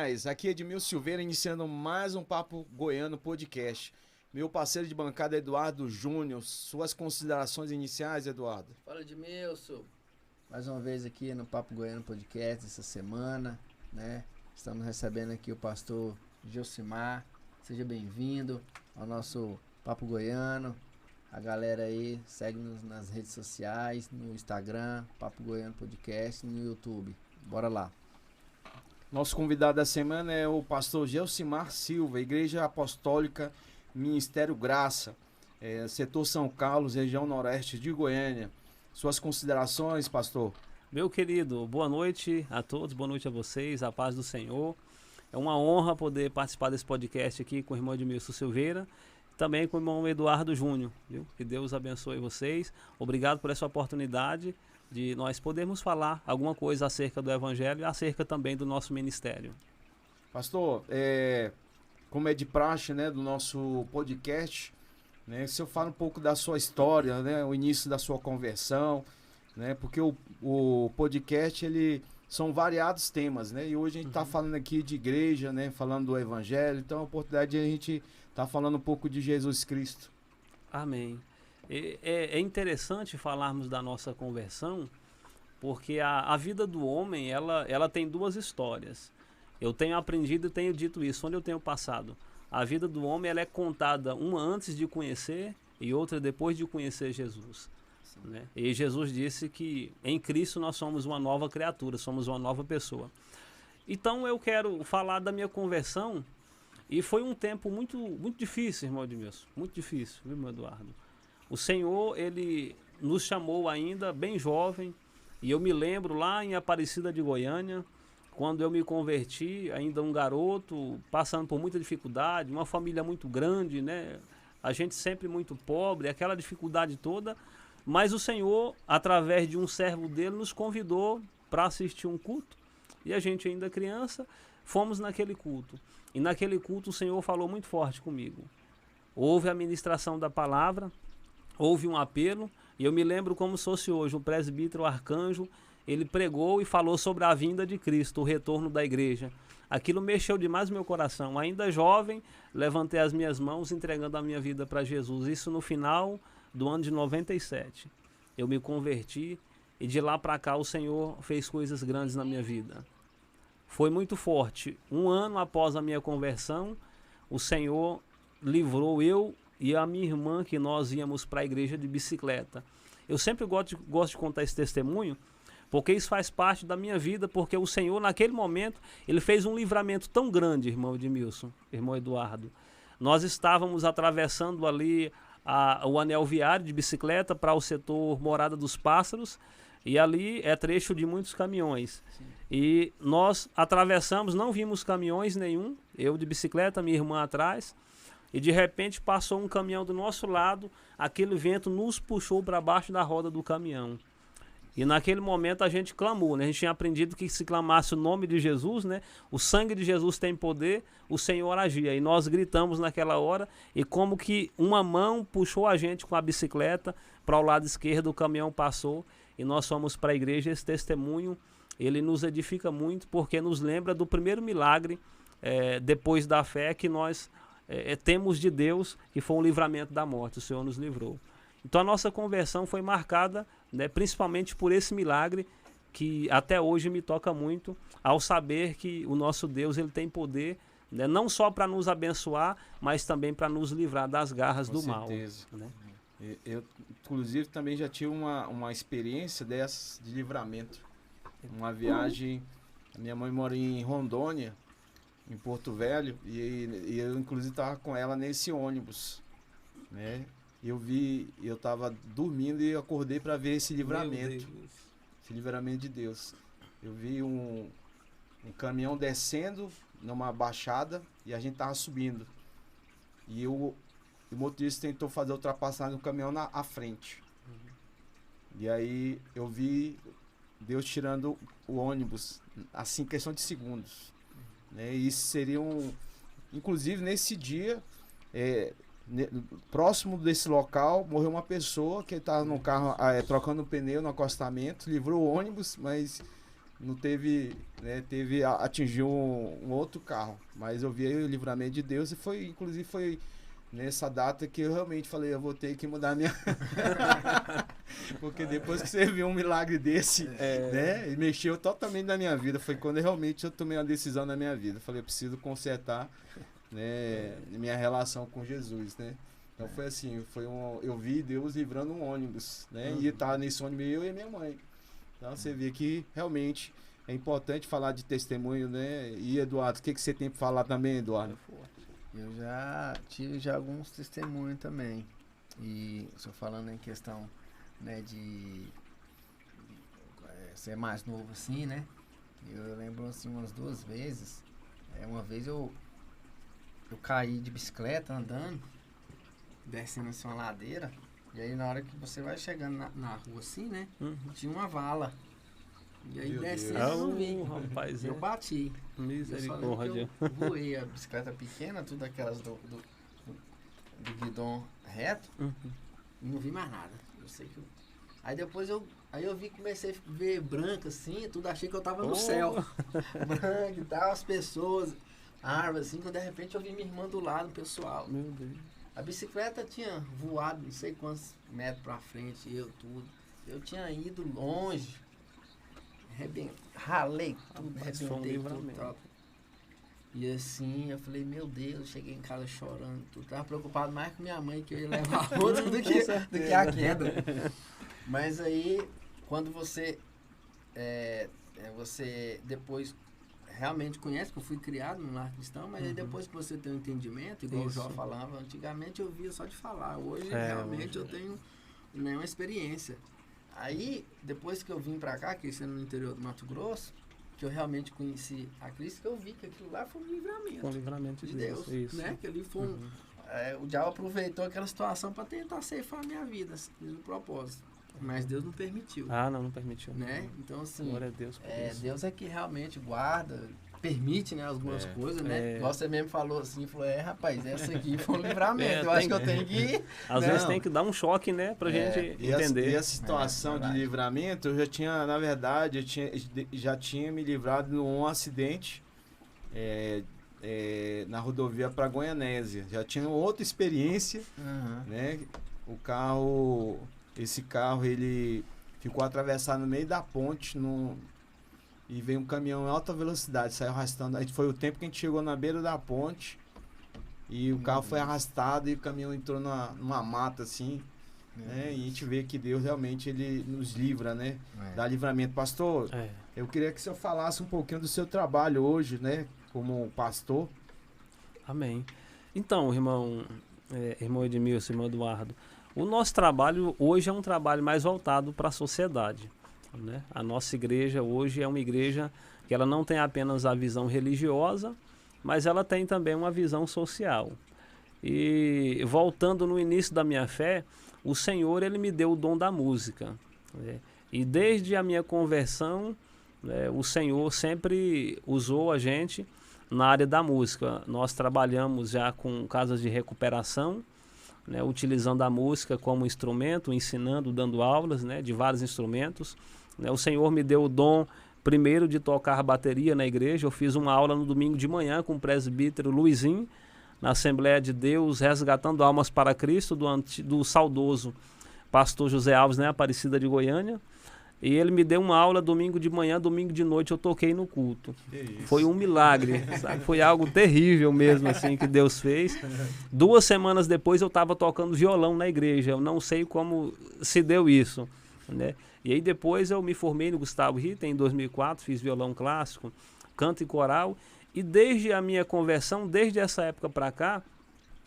demais. Aqui é Edmilson Silveira, iniciando mais um Papo Goiano Podcast. Meu parceiro de bancada, Eduardo Júnior. Suas considerações iniciais, Eduardo? Fala, Edmilson. Mais uma vez aqui no Papo Goiano Podcast essa semana, né? Estamos recebendo aqui o pastor Gelsimar. Seja bem-vindo ao nosso Papo Goiano. A galera aí segue-nos nas redes sociais, no Instagram, Papo Goiano Podcast, no YouTube. Bora lá. Nosso convidado da semana é o pastor Gelsimar Silva, Igreja Apostólica Ministério Graça, setor São Carlos, região noroeste de Goiânia. Suas considerações, pastor? Meu querido, boa noite a todos, boa noite a vocês, a paz do Senhor. É uma honra poder participar desse podcast aqui com o irmão Edmilson Silveira, também com o irmão Eduardo Júnior, viu? Que Deus abençoe vocês. Obrigado por essa oportunidade de nós podermos falar alguma coisa acerca do Evangelho e acerca também do nosso ministério. Pastor, como é de praxe, né, do nosso podcast, né, se eu falo um pouco da sua história, né, o início da sua conversão, né, porque o podcast, são variados temas, né, e hoje a gente está falando aqui de igreja, né, falando do Evangelho, então é a oportunidade de a gente tá falando um pouco de Jesus Cristo. Amém. É interessante falarmos da nossa conversão, porque a vida do homem, ela tem duas histórias. Eu tenho aprendido e tenho dito isso, onde eu tenho passado. A vida do homem, ela é contada uma antes de conhecer e outra depois de conhecer Jesus. Né? E Jesus disse que em Cristo nós somos uma nova criatura, somos uma nova pessoa. Então eu quero falar da minha conversão. E foi um tempo muito, muito difícil, irmão Edmilson. Muito difícil, viu, meu Eduardo? O Senhor, Ele nos chamou ainda bem jovem. E eu me lembro lá em Aparecida de Goiânia, quando eu me converti, ainda um garoto, passando por muita dificuldade, uma família muito grande, né? A gente sempre muito pobre, aquela dificuldade toda. Mas o Senhor, através de um servo dele, nos convidou para assistir um culto. E a gente ainda criança, fomos naquele culto. E naquele culto o Senhor falou muito forte comigo. Houve a ministração da palavra, houve um apelo, e eu me lembro como se fosse hoje, o presbítero Arcanjo, ele pregou e falou sobre a vinda de Cristo, o retorno da igreja. Aquilo mexeu demais meu coração. Ainda jovem, levantei as minhas mãos entregando a minha vida para Jesus. Isso no final do ano de 97. Eu me converti e de lá para cá o Senhor fez coisas grandes na minha vida. Foi muito forte. Um ano após a minha conversão, o Senhor livrou eu e a minha irmã, que nós íamos para a igreja de bicicleta. Eu sempre gosto de contar esse testemunho, porque isso faz parte da minha vida, porque o Senhor, naquele momento, Ele fez um livramento tão grande, irmão Edmilson, irmão Eduardo. Nós estávamos atravessando ali o anel viário de bicicleta para o setor Morada dos Pássaros, e ali é trecho de muitos caminhões. Sim. E nós atravessamos, não vimos caminhões nenhum, eu de bicicleta, minha irmã atrás, e de repente passou um caminhão do nosso lado, aquele vento nos puxou para baixo da roda do caminhão. E naquele momento a gente clamou, né? A gente tinha aprendido que se clamasse o nome de Jesus, né? O sangue de Jesus tem poder, o Senhor agia. E nós gritamos naquela hora, e como que uma mão puxou a gente com a bicicleta para o lado esquerdo, o caminhão passou, e nós fomos para a igreja. Esse testemunho, ele nos edifica muito, porque nos lembra do primeiro milagre, depois da fé, que nós temos de Deus, que foi um livramento da morte. O Senhor nos livrou. Então a nossa conversão foi marcada, né, principalmente por esse milagre, que até hoje me toca muito, ao saber que o nosso Deus, ele tem poder, né, não só para nos abençoar, mas também para nos livrar das garras do mal. Com certeza. Né? Eu, inclusive, também já tive uma experiência dessas de livramento. Uma viagem, a minha mãe mora em Rondônia, em Porto Velho, e eu, inclusive, estava com ela nesse ônibus, né? Eu estava dormindo e acordei para ver esse livramento. Esse livramento de Deus. Eu vi um caminhão descendo numa baixada e a gente estava subindo. E o motorista tentou fazer a ultrapassagem do caminhão à frente. E aí eu vi Deus tirando o ônibus, assim, questão de segundos. Né? E isso seria inclusive, nesse dia, próximo desse local, morreu uma pessoa que estava no carro trocando o pneu no acostamento, livrou o ônibus, mas não teve, né, atingiu um outro carro, mas eu vi o livramento de Deus e inclusive foi nessa data que eu realmente falei, eu vou ter que mudar a minha... Porque depois que você viu um milagre desse, né, e mexeu totalmente na minha vida, foi quando realmente eu tomei uma decisão na minha vida. Eu falei, eu preciso consertar, né, minha relação com Jesus, né. Então foi assim, eu vi Deus livrando um ônibus, né, e tava nesse ônibus eu e minha mãe. Então você vê que realmente é importante falar de testemunho, né. E Eduardo, o que você tem para falar também, Eduardo? Eu já tive alguns testemunhos também. E só falando em questão, né, de ser mais novo assim, né? Eu lembro assim umas 2 vezes. Uma vez eu caí de bicicleta andando, descendo assim uma ladeira. E aí na hora que você vai chegando na rua assim, né? Tinha uma vala. E aí descendo eu não vi. Rapaz, eu bati. Misericórdia. Eu voei a bicicleta pequena, tudo aquelas do guidão reto. E não vi mais nada. Eu sei que Aí depois eu comecei a ver branco assim, tudo, achei que eu tava no céu. Branco e tal, as pessoas, árvores assim, quando de repente eu vi minha irmã do lado, pessoal. Meu Deus. A bicicleta tinha voado não sei quantos metros pra frente, eu tinha ido longe. Ralei tudo, arrebentei tudo. Tal. E assim, eu falei, meu Deus, cheguei em casa chorando, tudo. Tava preocupado mais com minha mãe, que eu ia levar outra do que a queda. Mas aí, quando você depois realmente conhece, que eu fui criado no lar cristão, mas aí depois que você tem um entendimento, igual o Jó falava, antigamente eu via só de falar, hoje realmente eu tenho uma experiência. Aí, depois que eu vim pra cá, que isso é no interior do Mato Grosso, que eu realmente conheci a Cristo, que eu vi que aquilo lá foi um livramento. Com o livramento de Deus. Isso. Né? Que ali foi o diabo aproveitou aquela situação para tentar ceifar a minha vida, no propósito. Mas Deus não permitiu. Não permitiu. Né? Então, assim, glória a Deus por isso. Deus é que realmente guarda, permite, né, algumas coisas, né? Igual você mesmo falou assim, falou, rapaz, essa aqui foi um livramento, eu acho que eu tenho que... Às vezes tem que dar um choque, né, pra gente entender. E a situação de livramento, eu já tinha, na verdade, já tinha me livrado de um acidente na rodovia para Goianésia. Já tinha outra experiência, né? Esse carro, ele ficou atravessado no meio da ponte, e veio um caminhão em alta velocidade, saiu arrastando. Aí foi o tempo que a gente chegou na beira da ponte e o carro foi arrastado e o caminhão entrou numa mata assim, né? E a gente vê que Deus realmente ele nos livra, né? Dá livramento. Pastor, eu queria que o senhor falasse um pouquinho do seu trabalho hoje, né? Como pastor. Amém. Então, irmão Edmilson, irmão Eduardo, o nosso trabalho hoje é um trabalho mais voltado para a sociedade. Né? A nossa igreja hoje é uma igreja que ela não tem apenas a visão religiosa, mas ela tem também uma visão social. E voltando no início da minha fé, o Senhor ele me deu o dom da música. Né? E desde a minha conversão, o Senhor sempre usou a gente na área da música. Nós trabalhamos já com casas de recuperação, né, utilizando a música como instrumento, ensinando, dando aulas, né, de vários instrumentos. Né, o Senhor me deu o dom, primeiro, de tocar bateria na igreja. Eu fiz uma aula no domingo de manhã com o presbítero Luizinho, na Assembleia de Deus, resgatando almas para Cristo, do saudoso pastor José Alves, né, Aparecida de Goiânia. E ele me deu uma aula domingo de manhã, domingo de noite eu toquei no culto. Foi um milagre, sabe? Foi algo terrível mesmo assim que Deus fez. 2 semanas depois eu estava tocando violão na igreja. Eu não sei como se deu isso, né? E aí depois eu me formei no Gustavo Ritter em 2004, fiz violão clássico, canto e coral. E desde a minha conversão, desde essa época para cá,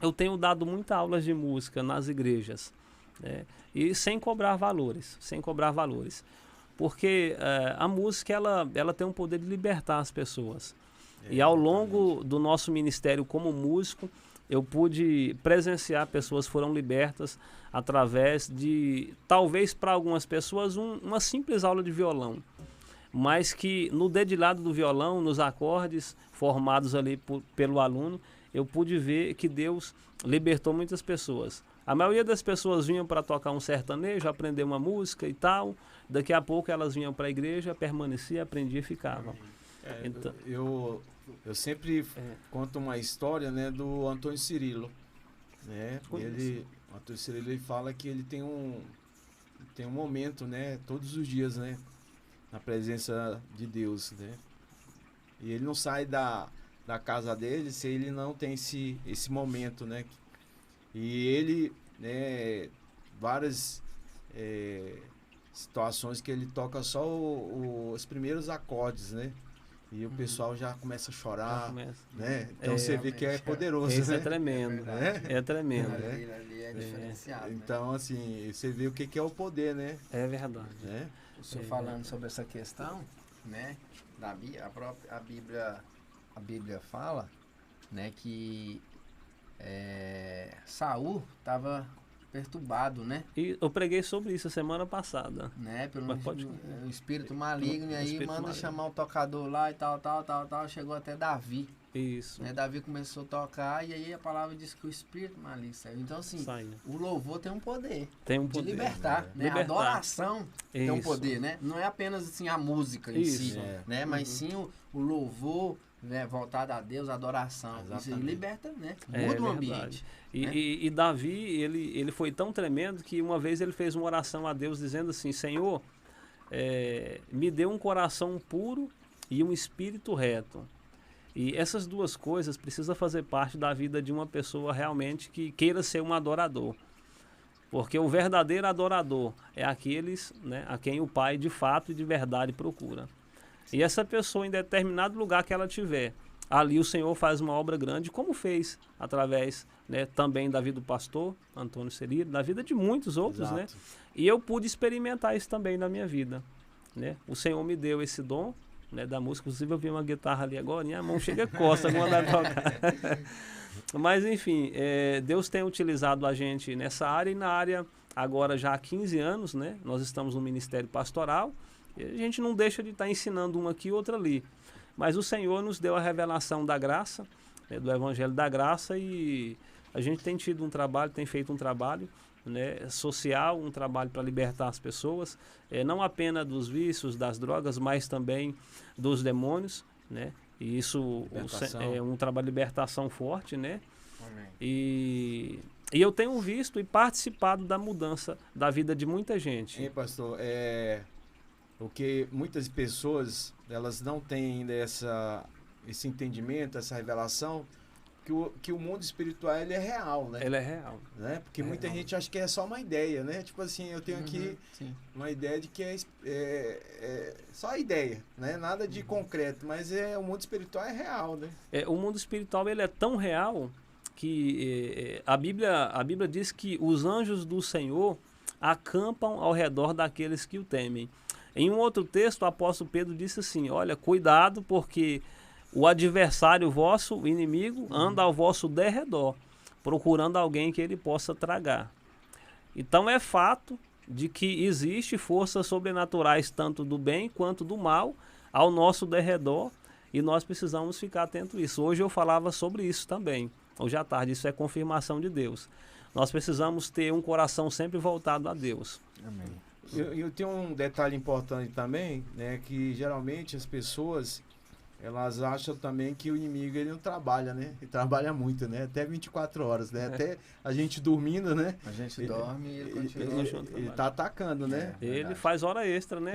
eu tenho dado muitas aulas de música nas igrejas, né? E sem cobrar valores, porque a música ela tem um poder de libertar as pessoas. E ao longo do nosso ministério como músico, eu pude presenciar pessoas que foram libertas através de, talvez para algumas pessoas, uma simples aula de violão, mas que no dedilhado do violão, nos acordes formados ali pelo aluno, eu pude ver que Deus libertou muitas pessoas. A maioria das pessoas vinham para tocar um sertanejo, aprender uma música e tal. Daqui a pouco elas vinham para a igreja, permaneciam, aprendiam e ficavam. Então, eu sempre conto uma história, né, do Antônio Cirilo, né? O Antônio Cirilo, ele fala que ele tem um momento, né, todos os dias, né, na presença de Deus, né? E ele não sai da casa dele se ele não tem esse momento, né? E ele, né, várias situações que ele toca só os primeiros acordes, né? E o pessoal já começa a chorar, né? Então você vê que é poderoso, isso, né? é tremendo, é tremendo. Ali é diferenciado. Então, assim, você vê o que é o poder, né? É verdade. Né? O senhor falando sobre essa questão, né? A Bíblia fala, né, que Saul estava perturbado, né? E eu preguei sobre isso a semana passada. Né? Pelo um espírito maligno, e aí manda chamar o tocador lá e tal, chegou até Davi. Isso. Né? Davi começou a tocar e aí a palavra diz que o espírito maligno saiu. Então, assim, o louvor tem um poder. Tem um poder. De libertar, né? A adoração tem um poder, né? Não é apenas assim a música em si, né? Mas sim o louvor, né, voltado a Deus, a adoração. Exatamente. Isso aí liberta, né? Muda o ambiente. E Davi, ele foi tão tremendo que uma vez ele fez uma oração a Deus dizendo assim: Senhor, me dê um coração puro e um espírito reto. E essas duas coisas precisam fazer parte da vida de uma pessoa realmente que queira ser um adorador. Porque o verdadeiro adorador é aqueles, né, a quem o Pai de fato e de verdade procura. E essa pessoa, em determinado lugar que ela tiver, ali o Senhor faz uma obra grande, como fez através, né, também da vida do pastor Antônio Cirilo, da vida de muitos outros, né? E eu pude experimentar isso também na minha vida, né? O Senhor me deu esse dom, né, da música. Inclusive eu vi uma guitarra ali agora, minha mão chega a costa quando ela tocar. Mas enfim, Deus tem utilizado a gente nessa área, e na área agora já há 15 anos, né? Nós estamos no Ministério Pastoral. A gente não deixa de estar ensinando uma aqui e outra ali. Mas o Senhor nos deu a revelação da graça, né, do Evangelho da Graça, e a gente tem tido um trabalho, tem feito um trabalho, né, social, um trabalho para libertar as pessoas, não apenas dos vícios, das drogas, mas também dos demônios, né? E isso é um trabalho de libertação forte, né? Amém. E eu tenho visto e participado da mudança da vida de muita gente. Hein, pastor? Porque muitas pessoas, elas não têm ainda esse entendimento, essa revelação, que o mundo espiritual, ele é real, né? Ele é real. Né? Porque muita gente acha que é só uma ideia, né? Tipo assim, eu tenho aqui uma ideia de que é só a ideia, né? Nada de concreto, mas o mundo espiritual é real, né? O mundo espiritual, ele é tão real que a Bíblia diz que os anjos do Senhor acampam ao redor daqueles que o temem. Em um outro texto, o apóstolo Pedro disse assim: olha, cuidado, porque o adversário vosso, o inimigo, anda ao vosso derredor, procurando alguém que ele possa tragar. Então é fato de que existe forças sobrenaturais, tanto do bem quanto do mal, ao nosso derredor, e nós precisamos ficar atentos a isso. Hoje eu falava sobre isso também, hoje à tarde, isso é confirmação de Deus. Nós precisamos ter um coração sempre voltado a Deus. Amém. Eu tenho um detalhe importante também, né, que geralmente as pessoas, elas acham também que o inimigo, ele não trabalha, né? Ele trabalha muito, né? Até 24 horas, né? Até a gente dormindo, né? A gente dorme e ele continua. Ele tá atacando, né? Ele faz hora extra, né?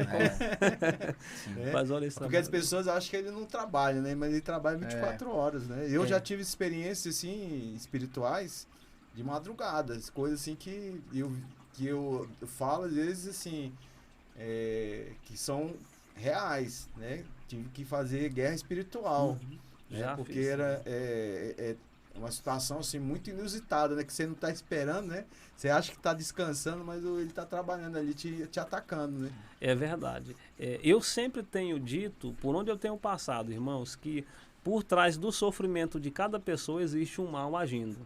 Faz hora extra. Porque as pessoas acham que ele não trabalha, né? Mas ele trabalha 24 horas, né? Eu já tive experiências, assim, espirituais de madrugadas, coisas assim que eu falo, às vezes, assim, que são reais, né? Tive que fazer guerra espiritual, né? Porque era uma situação, assim, muito inusitada, né? Que você não está esperando, né? Você acha que está descansando, mas ele está trabalhando ali, te atacando, né? É verdade. Eu sempre tenho dito, por onde eu tenho passado, irmãos, que por trás do sofrimento de cada pessoa existe um mal agindo.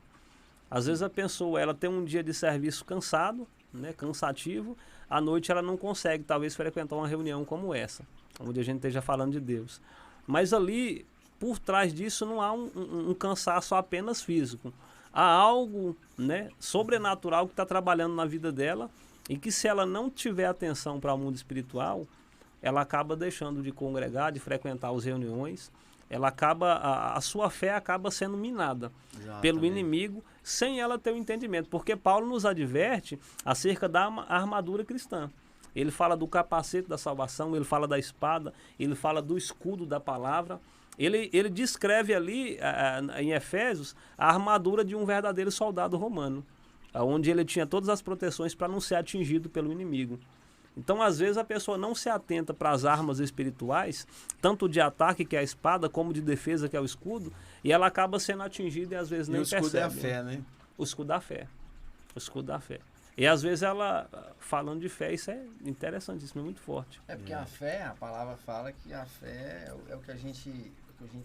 Às vezes a pessoa, ela tem um dia de serviço cansado, né, cansativo, à noite ela não consegue talvez frequentar uma reunião como essa, onde a gente esteja falando de Deus. Mas ali, por trás disso, não há um cansaço apenas físico. há algo, né, sobrenatural que está trabalhando na vida dela e que se ela não tiver atenção para o mundo espiritual, ela acaba deixando de congregar, de frequentar as reuniões, ela acaba, a sua fé acaba sendo minada pelo inimigo sem ela ter o entendimento, porque Paulo nos adverte acerca da armadura cristã. Ele fala do capacete da salvação, ele fala da espada, ele fala do escudo da palavra. Ele descreve ali, em Efésios, a armadura de um verdadeiro soldado romano, onde ele tinha todas as proteções para não ser atingido pelo inimigo. Então, às vezes, a pessoa não se atenta para as armas espirituais, tanto de ataque, que é a espada, como de defesa, que é o escudo, e ela acaba sendo atingida e às vezes nem percebe. O escudo é a fé, né? O escudo da fé. O escudo da fé. E às vezes ela, falando de fé, isso é interessantíssimo, é muito forte. É porque a fé, a palavra fala que a fé é o que a gente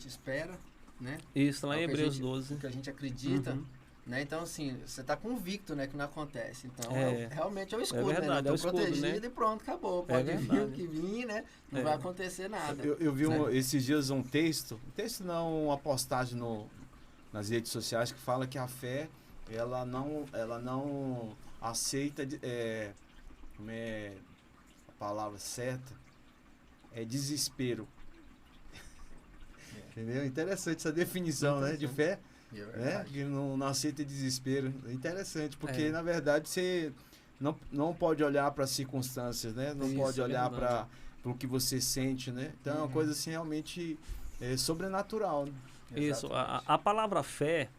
espera, né? Isso, lá em Hebreus 12. O que a gente acredita, né? Então, assim, você está convicto, né, que não acontece. Então, realmente é o escudo, verdade, né? É o escudo, protegido, né? E pronto, acabou. Pode vir o que vir, né? Não vai acontecer nada. Eu vi esses dias um texto não, uma postagem nas redes sociais que fala que a fé, ela não aceita, como é a palavra certa, é desespero. Entendeu? Interessante essa definição, né, de fé, né, que não aceita desespero. Interessante, porque na verdade você não pode olhar para as circunstâncias, né, não pode olhar para o que você sente, né. Então é uma coisa assim realmente sobrenatural. Né? Isso, a palavra fé,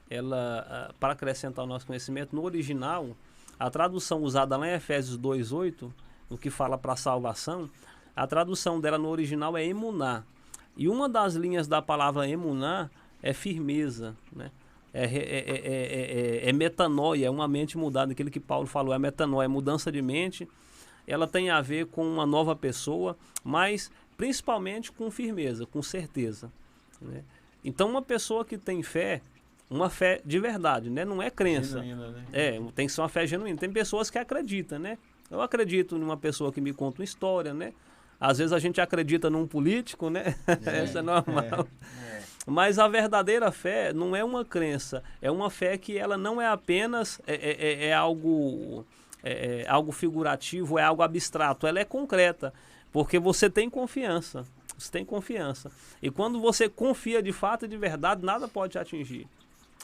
ela, para acrescentar o nosso conhecimento, no original, a tradução usada lá em Efésios 2:8, o que fala para salvação, a tradução dela no original é emuná. E uma das linhas da palavra emuná é firmeza, né? É metanoia, é uma mente mudada, aquilo que Paulo falou, é metanoia, é mudança de mente. Ela tem a ver com uma nova pessoa, mas principalmente com firmeza, com certeza, né? Então uma pessoa que tem fé, uma fé de verdade, né? Não é crença. Genuína, né? Tem que ser uma fé genuína. Tem pessoas que acreditam, né? Eu acredito numa pessoa que me conta uma história, né? Às vezes a gente acredita num político, né? Isso é normal. Mas a verdadeira fé não é uma crença. É uma fé que ela não é apenas algo figurativo, é algo abstrato. Ela é concreta, porque você tem confiança. Você tem confiança. E quando você confia de fato e de verdade, nada pode te atingir.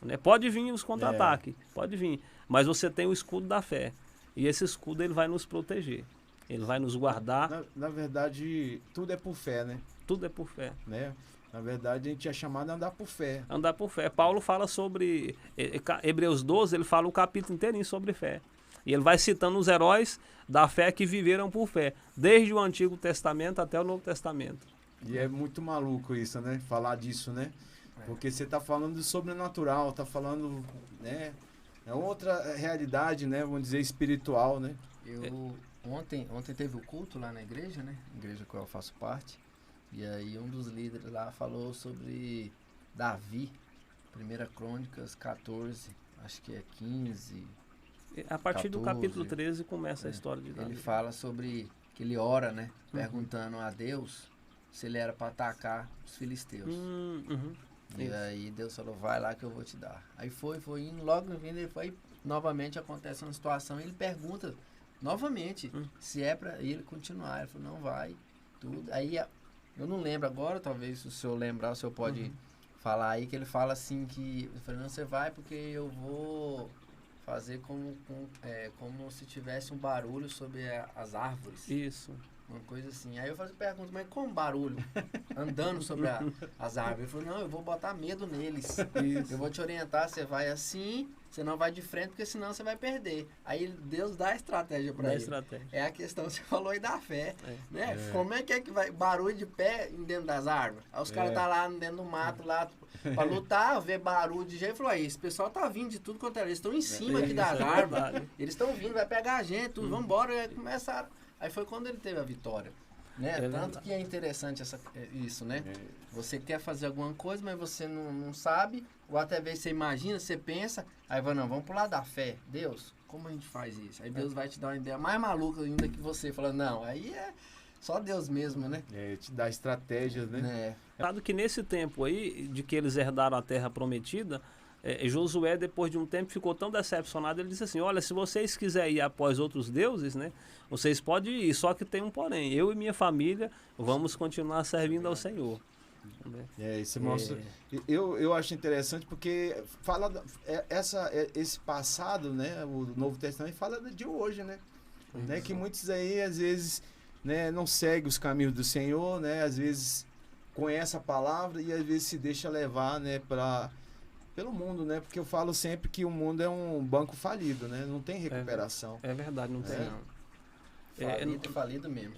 Né? Pode vir os contra-ataques, pode vir. Mas você tem o escudo da fé. E esse escudo ele vai nos proteger. Ele vai nos guardar. Na verdade, tudo é por fé, né? Tudo é por fé. Né? Na verdade, a gente é chamado a andar por fé. Andar por fé. Paulo fala sobre... Hebreus 12, ele fala o capítulo inteirinho sobre fé. E ele vai citando os heróis da fé que viveram por fé. Desde o Antigo Testamento até o Novo Testamento. E é muito maluco isso, né? Falar disso, né? Porque você está falando do sobrenatural, está falando, né? É outra realidade, né? Vamos dizer, espiritual, né? Ontem teve o culto lá na igreja, né? Igreja que eu faço parte. E aí um dos líderes lá falou sobre Davi, 1 Crônicas 14, acho que é 15. A partir 14, do capítulo 13 começa a história de Davi. Ele fala sobre que ele ora, né? Perguntando a Deus se ele era para atacar os filisteus. E aí Deus falou, vai lá que eu vou te dar. Aí foi indo, logo no fim ele foi, novamente acontece uma situação, e ele pergunta novamente se é para ele continuar. Ele falou, não vai, tudo. Aí eu não lembro agora, talvez se o senhor lembrar, o senhor pode falar aí, que ele fala assim que, eu falei, não, você vai porque eu vou fazer como se tivesse um barulho sobre as árvores. Isso. Uma coisa assim. Aí eu pergunto, mas como barulho? Andando sobre as árvores. Ele falou, não, eu vou botar medo neles. Isso. Eu vou te orientar, você vai assim, você não vai de frente, porque senão você vai perder. Aí Deus dá a estratégia para ele. É a questão que você falou aí da fé. Né? Como é que vai barulho de pé dentro das árvores? Aí os caras tá lá dentro do mato, lá, pra lutar, ver barulho de jeito. Ele falou, aí, esse pessoal tá vindo de tudo quanto é. Eles estão em cima aqui das árvores. Eles estão vindo, vai pegar a gente, tudo, vambora. E aí começaram. Aí foi quando ele teve a vitória, né? Tanto que é interessante isso, né? Você quer fazer alguma coisa, mas você não sabe, ou até vezes você imagina, você pensa, aí vai, não, vamos pro lado da fé. Deus, como a gente faz isso? Aí Deus vai te dar uma ideia mais maluca ainda que você, fala, não, aí é só Deus mesmo, né? Te dá estratégias, né? Claro que nesse tempo aí, de que eles herdaram a terra prometida, Josué, depois de um tempo, ficou tão decepcionado, ele disse assim, olha, se vocês quiserem ir após outros deuses, né, vocês podem ir, só que tem um porém, eu e minha família vamos continuar servindo ao Senhor. Isso mostra. Eu acho interessante porque fala esse passado, né? O Novo Testamento fala de hoje, né? Que muitos aí às vezes, né, não seguem os caminhos do Senhor, né? Às vezes conhece a palavra e às vezes se deixa levar, né, pelo mundo, né? Porque eu falo sempre que o mundo é um banco falido, né? Não tem recuperação. É verdade, não tem não. Falido mesmo.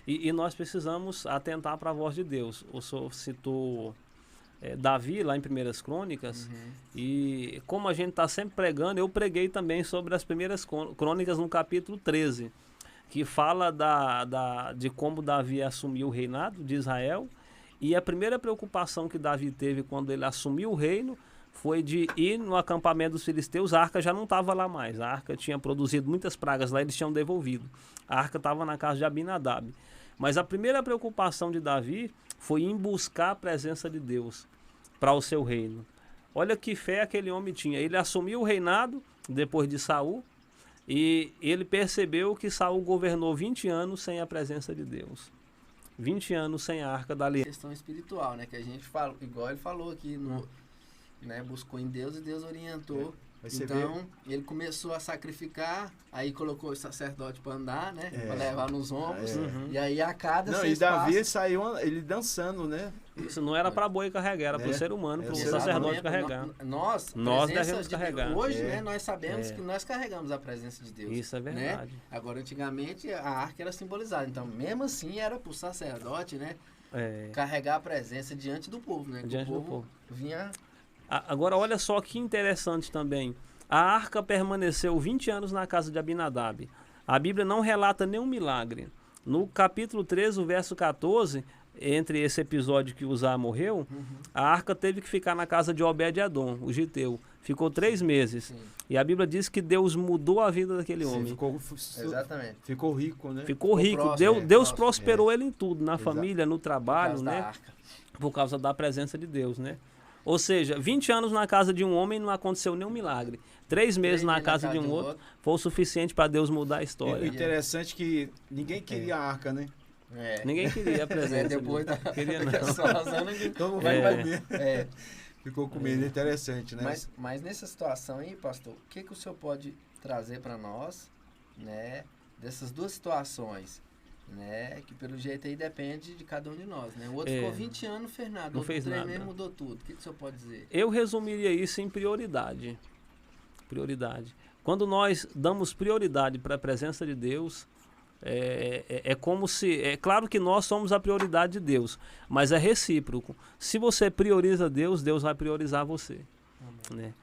E nós precisamos atentar para a voz de Deus. O senhor citou Davi lá em Primeiras Crônicas, e como a gente está sempre pregando, eu preguei também sobre as Primeiras Crônicas no capítulo 13, que fala de como Davi assumiu o reinado de Israel, e a primeira preocupação que Davi teve quando ele assumiu o reino foi de ir no acampamento dos filisteus. A arca já não estava lá mais, a arca tinha produzido muitas pragas lá, eles tinham devolvido. A arca estava na casa de Abinadab. Mas a primeira preocupação de Davi foi em buscar a presença de Deus para o seu reino. Olha que fé aquele homem tinha. Ele assumiu o reinado depois de Saul e ele percebeu que Saul governou 20 anos sem a presença de Deus. 20 anos sem a arca da aliança. Questão espiritual, né? Que a gente fala, igual ele falou aqui, né? Buscou em Deus e Deus orientou. Então, ele começou a sacrificar, aí colocou o sacerdote para andar, né? Para levar nos ombros. E aí a cada seis Davi passos, saiu ele dançando, né? Isso não era para boi carregar, era para o ser humano, para o sacerdote carregar. Nós devemos carregar. Hoje, né, nós sabemos que nós carregamos a presença de Deus. Isso é verdade. Né? Agora, antigamente, a arca era simbolizada. Então, mesmo assim, era para o sacerdote, né? Carregar a presença diante do povo, né? Diante do povo. Vinha... Agora, olha só que interessante também. A arca permaneceu 20 anos na casa de Abinadab. A Bíblia não relata nenhum milagre. No capítulo 13, o verso 14, entre esse episódio que Uzá morreu, a arca teve que ficar na casa de Obed-Edom, o giteu. Ficou 3 meses. Sim. E a Bíblia diz que Deus mudou a vida daquele homem. Exatamente. Ficou rico, né? Ficou rico. Próximo, Deus prosperou ele em tudo, na família, no trabalho, né? Por causa da presença de Deus, né? Ou seja, 20 anos na casa de um homem não aconteceu nenhum milagre. 3 meses na casa de um outro foi o suficiente para Deus mudar a história. O interessante é que ninguém queria a arca, né? Ninguém queria a presença. Depois da queria não. Todo mundo vai comer. Ficou comendo, interessante, né? Mas nessa situação aí, pastor, o que o senhor pode trazer para nós, né? Dessas duas situações, né? Que pelo jeito aí depende de cada um de nós, né? O outro ficou 20 anos, não fez nada. Não fez nada. Mesmo mudou tudo. O que o senhor pode dizer? Eu resumiria isso em prioridade. Prioridade. Quando nós damos prioridade para a presença de Deus, é como se... É claro que nós somos a prioridade de Deus, mas é recíproco. Se você prioriza Deus, Deus vai priorizar você. Né?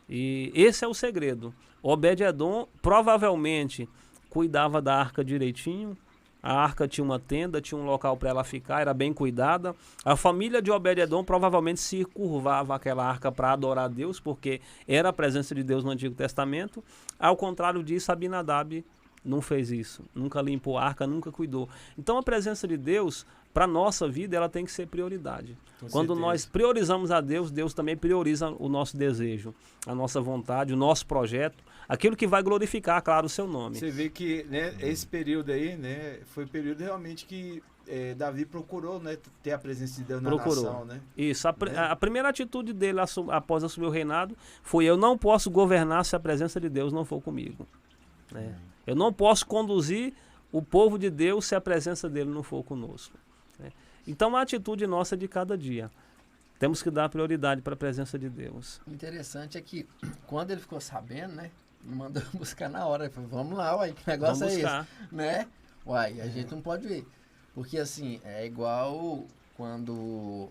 E esse é o segredo. Obed-Edom provavelmente cuidava da arca direitinho. A arca tinha uma tenda, tinha um local para ela ficar, era bem cuidada. A família de Obed-Edom provavelmente se curvava àquela arca para adorar a Deus, porque era a presença de Deus no Antigo Testamento. Ao contrário disso, Abinadab não fez isso. Nunca limpou a arca, nunca cuidou. Então a presença de Deus, para a nossa vida, ela tem que ser prioridade. Quando nós priorizamos a Deus, Deus também prioriza o nosso desejo, a nossa vontade, o nosso projeto, aquilo que vai glorificar, claro, o seu nome. Você vê que, né, esse período aí, né, foi o período realmente que Davi procurou, né, ter a presença de Deus na nação, né? Isso. A primeira atitude dele após assumir o reinado foi: eu não posso governar se a presença de Deus não for comigo. Eu não posso conduzir o povo de Deus se a presença dele não for conosco. Então a atitude nossa é de cada dia. Temos que dar prioridade para a presença de Deus. O interessante é que quando ele ficou sabendo, né? Ele mandou buscar na hora. Ele falou: vamos lá, uai, que negócio é esse? Né? Uai, a gente não pode ir. Porque assim, é igual quando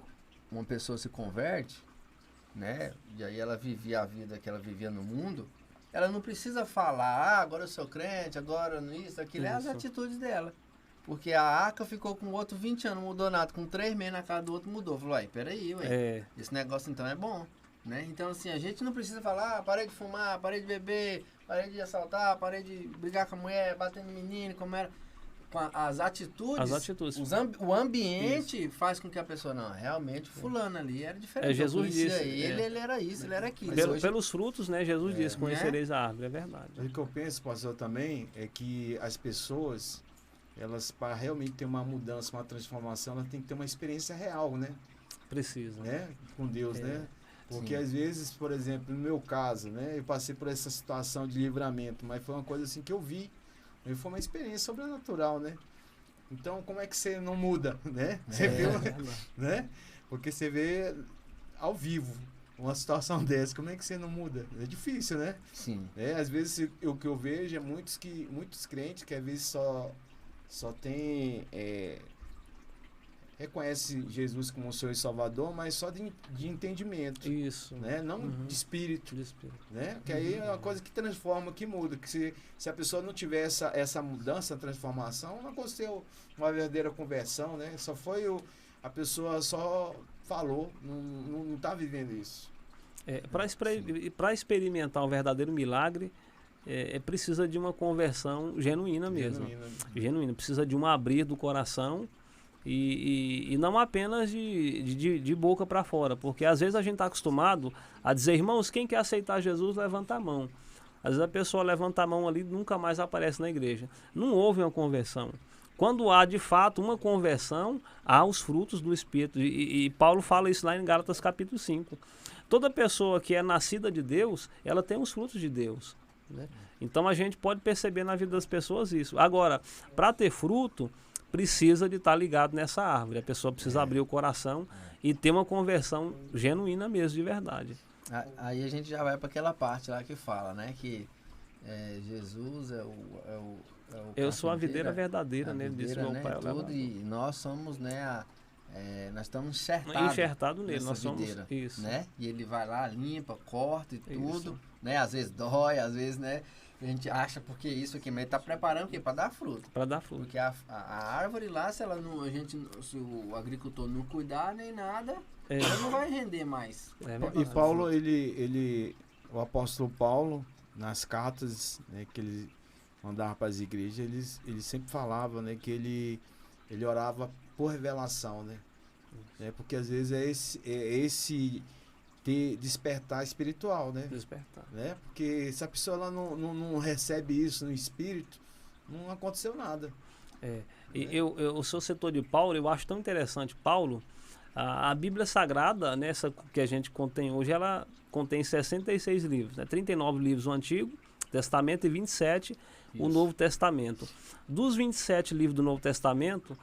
uma pessoa se converte, né? E aí ela vivia a vida que ela vivia no mundo. Ela não precisa falar: agora eu sou crente, agora isso, aquilo. É as atitudes dela. Porque a arca ficou com o outro 20 anos, não mudou nada. Com 3 meses na casa do outro mudou. Falou: uai, peraí, esse negócio então é bom. Né? Então assim, a gente não precisa falar: parei de fumar, parei de beber, parei de assaltar, parei de brigar com a mulher, bater no menino, como era. as atitudes, o ambiente faz com que a pessoa, não, realmente fulano ali era diferente. Jesus disse. Ele era isso, ele era aquilo. Pelos frutos, né? Jesus disse, conhecereis a árvore, é verdade. O que eu penso, pastor, também, é que as pessoas, elas, para realmente ter uma mudança, uma transformação, elas têm que ter uma experiência real, né? Precisa. Né? Com Deus, né? Porque às vezes, por exemplo, no meu caso, né? Eu passei por essa situação de livramento, mas foi uma coisa assim que eu vi. Foi uma experiência sobrenatural, né? Então, como é que você não muda, né? Você viu, né? Porque você vê ao vivo uma situação dessa, como é que você não muda? É difícil, né? Sim. Às vezes, o que eu vejo é muitos crentes que às vezes só tem... reconhece Jesus como Senhor e Salvador, mas só de entendimento. Isso. Né? Não de espírito. Né? Que aí é uma coisa que transforma, que muda. Que se a pessoa não tiver essa mudança, transformação, não aconteceu uma verdadeira conversão, né? Só foi a pessoa só falou, não está vivendo isso. Para experimentar um verdadeiro milagre, precisa de uma conversão genuína mesmo. Genuína. Precisa de um abrir do coração. E não apenas de boca para fora, porque às vezes a gente está acostumado a dizer, irmãos, quem quer aceitar Jesus, levanta a mão. Às vezes a pessoa levanta a mão ali e nunca mais aparece na igreja. Não houve uma conversão. Quando há de fato uma conversão, há os frutos do Espírito. E Paulo fala isso lá em Gálatas capítulo 5. Toda pessoa que é nascida de Deus, ela tem os frutos de Deus. Né? Então a gente pode perceber na vida das pessoas isso. Agora, para ter fruto, precisa de estar ligado nessa árvore. A pessoa precisa abrir o coração e ter uma conversão genuína mesmo, de verdade. Aí a gente já vai para aquela parte lá que fala, né? Que Jesus é o eu sou a videira verdadeira, né? Ele disse, meu pai, tudo, e nós somos, né? Nós estamos enxertados nele, nós somos videira, isso. Né? E ele vai lá, limpa, corta e tudo, isso. Né? Às vezes dói, às vezes, né? A gente acha porque isso aqui, mas ele está preparando o quê? Para dar fruto. Para dar fruto. Porque a árvore lá, se o agricultor não cuidar nem nada, ela não vai render mais. E Paulo, o apóstolo Paulo, nas cartas, né, que ele mandava para as igrejas, ele sempre falava, né, que ele orava por revelação, né? Porque às vezes é esse despertar espiritual, né? Despertar. Né? Porque se a pessoa ela não recebe isso no espírito, não aconteceu nada. O seu setor de Paulo, eu acho tão interessante. Paulo, a Bíblia Sagrada, nessa que a gente contém hoje, ela contém 66 livros, né? 39 livros o Antigo Testamento e 27 o Novo Testamento. Dos 27 livros do Novo Testamento,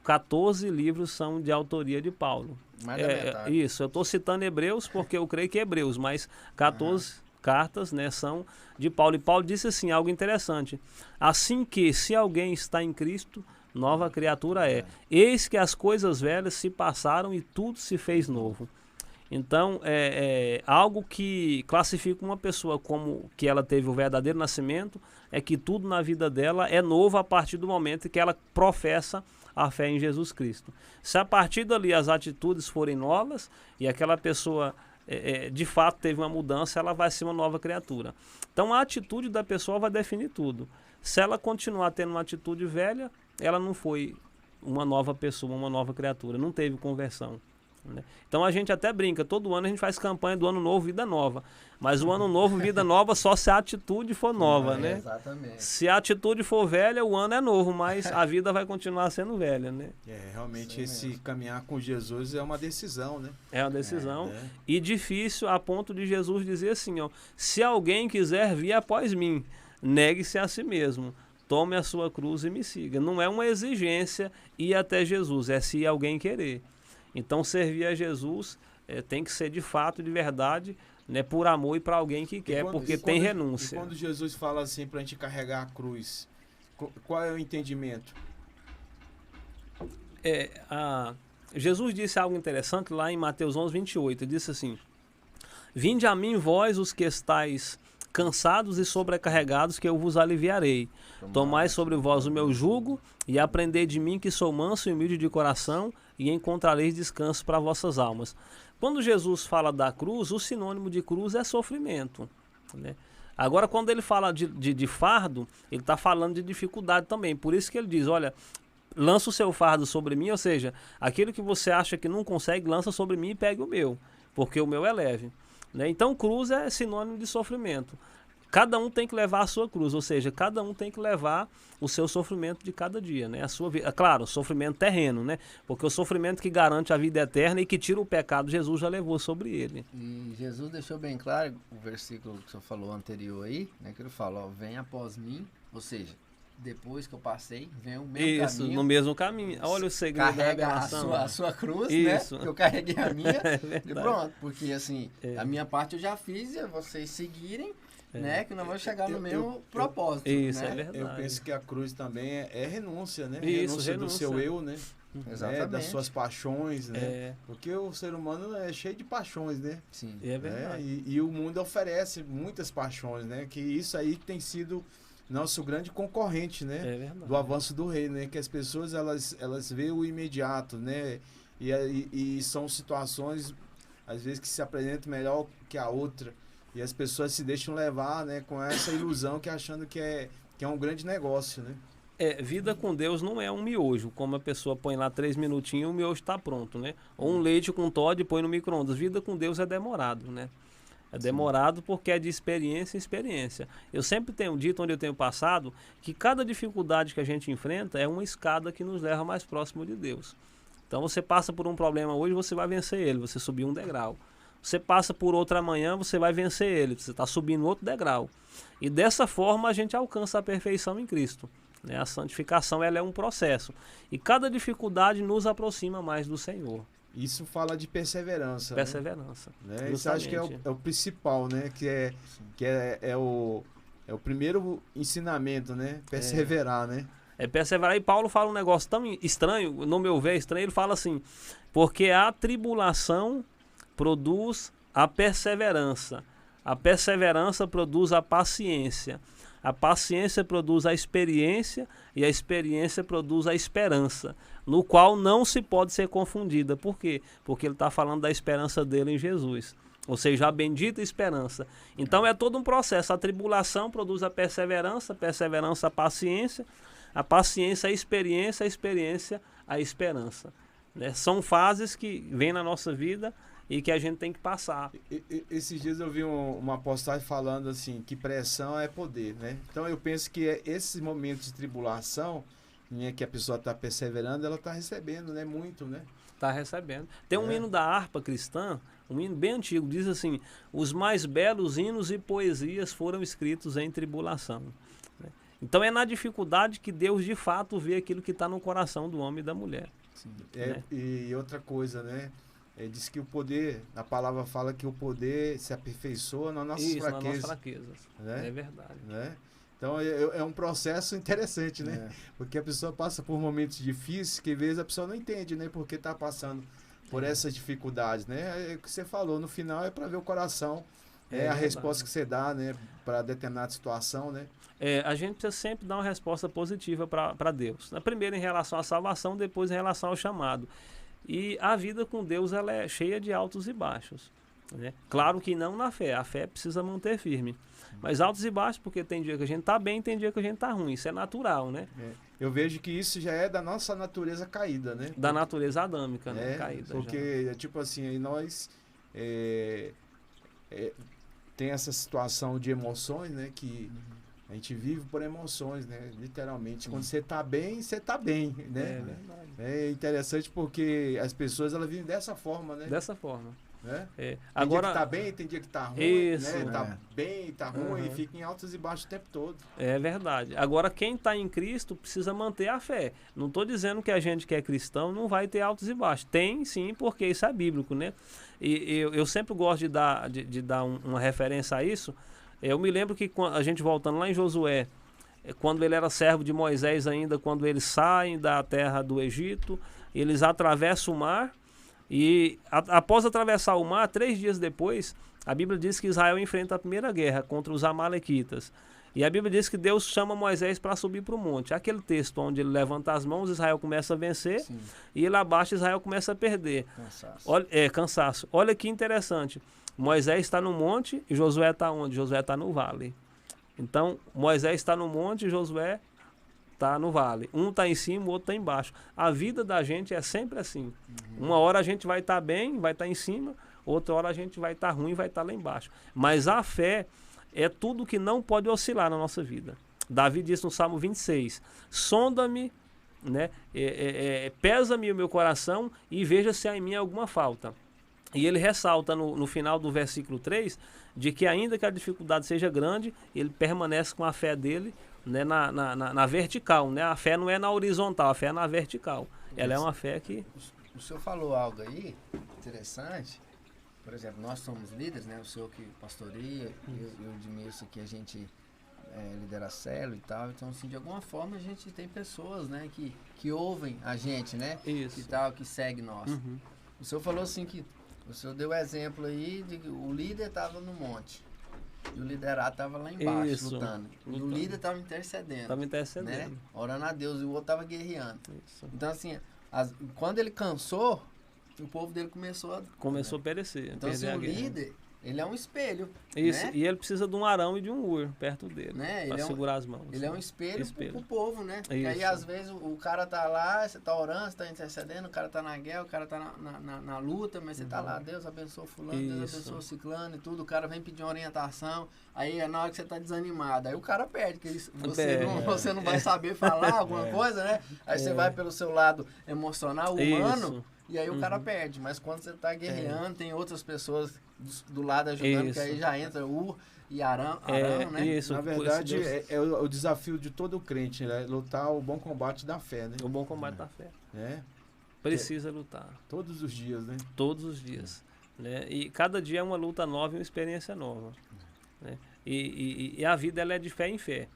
14 livros são de autoria de Paulo. Mais da metade. Isso, eu estou citando Hebreus porque eu creio que é Hebreus, mas 14 cartas, né, são de Paulo. E Paulo disse assim, algo interessante. Assim que, se alguém está em Cristo, nova criatura é. Eis que as coisas velhas se passaram e tudo se fez novo. Então, algo que classifica uma pessoa como que ela teve o verdadeiro nascimento, é que tudo na vida dela é novo a partir do momento que ela professa a fé em Jesus Cristo. Se a partir dali as atitudes forem novas e aquela pessoa de fato teve uma mudança, ela vai ser uma nova criatura. Então a atitude da pessoa vai definir tudo. Se ela continuar tendo uma atitude velha, ela não foi uma nova pessoa, uma nova criatura, não teve conversão. Né? Então a gente até brinca, todo ano a gente faz campanha do Ano Novo, Vida Nova. Mas o Ano Novo, Vida Nova, só se a atitude for nova, né? Exatamente. Se a atitude for velha, o ano é novo, mas a vida vai continuar sendo velha, né? Realmente esse caminhar com Jesus é uma decisão, né? É uma decisão e difícil a ponto de Jesus dizer assim, ó, se alguém quiser vir após mim, negue-se a si mesmo, tome a sua cruz e me siga. Não é uma exigência ir até Jesus, é se alguém querer. Então servir a Jesus tem que ser de fato, de verdade, né, por amor e para alguém que quer, porque tem renúncia. E quando Jesus fala assim para a gente carregar a cruz, qual é o entendimento? Jesus disse algo interessante lá em Mateus 11, 28. Ele disse assim, vinde a mim vós os que estáis cansados e sobrecarregados, que eu vos aliviarei. Tomai sobre vós o meu jugo e aprendei de mim, que sou manso e humilde de coração, e encontrareis descanso para vossas almas. Quando Jesus fala da cruz, o sinônimo de cruz é sofrimento, né? Agora, quando ele fala de fardo, ele está falando de dificuldade também. Por isso que ele diz, olha, lança o seu fardo sobre mim, ou seja, aquilo que você acha que não consegue, lança sobre mim e pegue o meu, porque o meu é leve. Né? Então, cruz é sinônimo de sofrimento. Cada um tem que levar a sua cruz, ou seja, cada um tem que levar o seu sofrimento de cada dia, né? A sua vida, claro, sofrimento terreno, né? Porque o sofrimento que garante a vida eterna e que tira o pecado, Jesus já levou sobre ele. E Jesus deixou bem claro o versículo que o senhor falou anterior aí, né? Que ele fala, ó, vem após mim, ou seja, depois que eu passei, vem o meu Isso, caminho. no mesmo caminho. Olha o segredo Carrega da revelação. a sua cruz, Isso. né? Que eu carreguei a minha. É E pronto, porque assim, a minha parte eu já fiz, é vocês seguirem, né? Que nós vamos chegar no mesmo propósito. Isso, né? é verdade. Eu penso que a cruz também é renúncia, né? Isso, renúncia do renúncia. seu eu, né? Exatamente. Das suas paixões, né? É. Porque o ser humano é cheio de paixões, né? Sim. É verdade. E o mundo oferece muitas paixões, né? Que isso aí tem sido nosso grande concorrente, né? É verdade. Do avanço do reino, né? Que as pessoas, elas veem o imediato, né? E são situações, às vezes, que se apresentam melhor que a outra. E as pessoas se deixam levar, né? Com essa ilusão, que achando que é um grande negócio, né? Vida com Deus não é um miojo, como a pessoa põe lá 3 minutinhos e o miojo está pronto, né? Ou um leite com Toddy e põe no micro-ondas. Vida com Deus é demorado, né? É demorado porque é de experiência em experiência. Eu sempre tenho dito, onde eu tenho passado, que cada dificuldade que a gente enfrenta é uma escada que nos leva mais próximo de Deus. Então você passa por um problema hoje, você vai vencer ele, você subiu um degrau. Você passa por outro amanhã, você vai vencer ele, você está subindo outro degrau. E dessa forma a gente alcança a perfeição em Cristo. Né? A santificação ela é um processo. E cada dificuldade nos aproxima mais do Senhor. Isso fala de perseverança. Perseverança. Né? Isso acho que é o principal, né? Que é o primeiro ensinamento, né? Perseverar, né? É perseverar. E Paulo fala um negócio tão estranho, no meu ver estranho, ele fala assim, porque a tribulação produz a perseverança produz a paciência produz a experiência e a experiência produz a esperança, no qual não se pode ser confundida. Por quê? Porque ele está falando da esperança dele em Jesus, ou seja, a bendita esperança. Então é todo um processo. A tribulação produz a perseverança a paciência a experiência a esperança. Né? São fases que vêm na nossa vida e que a gente tem que passar. Esses dias eu vi uma postagem falando assim, que pressão é poder, né? Então eu penso que esses momentos de tribulação, né, que a pessoa está perseverando, ela está recebendo, né? Muito, né? Está recebendo. Tem um hino da harpa cristã, um hino bem antigo, diz assim, os mais belos hinos e poesias foram escritos em tribulação. Então é na dificuldade que Deus de fato vê aquilo que está no coração do homem e da mulher. Sim. Né? E outra coisa, né? Diz que o poder, a palavra fala que o poder se aperfeiçoa nas nossas fraquezas. Nas nossas fraquezas. Né? É verdade. Né? Então é um processo interessante, né? Porque a pessoa passa por momentos difíceis que às vezes a pessoa não entende, né? Porque está passando por essas dificuldades, né? É o que você falou, no final é para ver o coração, a resposta que você dá, né? Para determinada situação, né? A gente precisa sempre dar uma resposta positiva para Deus. Primeiro em relação à salvação, depois em relação ao chamado. E a vida com Deus ela é cheia de altos e baixos. Né? Claro que não na fé. A fé precisa manter firme. Mas altos e baixos, porque tem dia que a gente está bem, tem dia que a gente está ruim. Isso é natural, né? Eu vejo que isso já é da nossa natureza caída, né? Da natureza adâmica, né? Caída. Porque, já. Tipo assim, aí nós tem essa situação de emoções, né? Que a gente vive por emoções, né? Literalmente. Quando você tá bem, né? É verdade. É interessante porque as pessoas elas vivem dessa forma, né? Dessa forma. Né? Agora, dia que tá bem, tem dia que tá ruim, isso, né? Tá bem, tá ruim, e fica em altos e baixos o tempo todo. É verdade. Agora, quem está em Cristo precisa manter a fé. Não estou dizendo que a gente que é cristão não vai ter altos e baixos. Tem sim, porque isso é bíblico, né? E eu sempre gosto de dar uma referência a isso. Eu me lembro que a gente voltando lá em Josué, quando ele era servo de Moisés ainda, quando eles saem da terra do Egito, eles atravessam o mar e após atravessar o mar, 3 dias depois, a Bíblia diz que Israel enfrenta a primeira guerra contra os amalequitas. E a Bíblia diz que Deus chama Moisés para subir para o monte. Aquele texto onde ele levanta as mãos, Israel começa a vencer. Sim. E ele abaixa, Israel começa a perder. Cansaço. Cansaço. Olha que interessante. Moisés está no monte e Josué está onde? Josué está no vale. Então, Moisés está no monte e Josué está no vale. Um está em cima, o outro está embaixo. A vida da gente é sempre assim. Uma hora a gente vai estar bem, vai estar em cima, outra hora a gente vai estar ruim, vai estar lá embaixo. Mas a fé é tudo que não pode oscilar na nossa vida. Davi disse no Salmo 26, sonda-me, né, pesa-me o meu coração e veja se há em mim alguma falta. E ele ressalta no final do versículo 3, de que ainda que a dificuldade seja grande, ele permanece com a fé dele, né, na vertical, né? A fé não é na horizontal, a fé é na vertical. Ela é uma fé que... O senhor falou algo aí interessante. Por exemplo, nós somos líderes, né? O senhor que pastoreia, eu e o Edmilson que a gente lidera a célula e tal. Então, assim, de alguma forma a gente tem pessoas, né, que ouvem a gente, né? Isso. Que tal, que segue nós. O senhor falou assim que o senhor deu exemplo aí de que o líder estava no monte e o liderado estava lá embaixo, Isso, lutando. E o líder estava intercedendo. Estava intercedendo. Né? Orando a Deus, e o outro estava guerreando. Isso. Então, assim, quando ele cansou, o povo dele começou a perecer. Então, assim, perder a o guerra. líder, ele é um espelho. Isso, né? e ele precisa de um Arão e de um Ur perto dele, Né? para Ele segurar as mãos. Ele é um espelho pro povo, né? Isso. E aí, às vezes, o cara tá lá, você tá orando, você tá intercedendo, o cara tá na guerra, o cara tá na luta, mas você tá lá, Deus abençoa fulano, Deus abençoa ciclano e tudo, o cara vem pedir uma orientação, aí é na hora que você tá desanimado, aí o cara perde, porque você não vai saber falar alguma coisa, né? Aí você vai pelo seu lado emocional, humano, Isso. e aí o cara perde, mas quando você tá guerreando, tem outras pessoas do lado ajudando, Isso. que aí já entra e Arão, né? Isso. Na verdade, é o desafio de todo crente, né? Lutar o bom combate da fé, né? O bom combate da fé. É, Precisa lutar. todos os dias, né? Todos os dias. Né? E cada dia é uma luta nova e uma experiência nova. Né? E a vida ela é de fé em fé.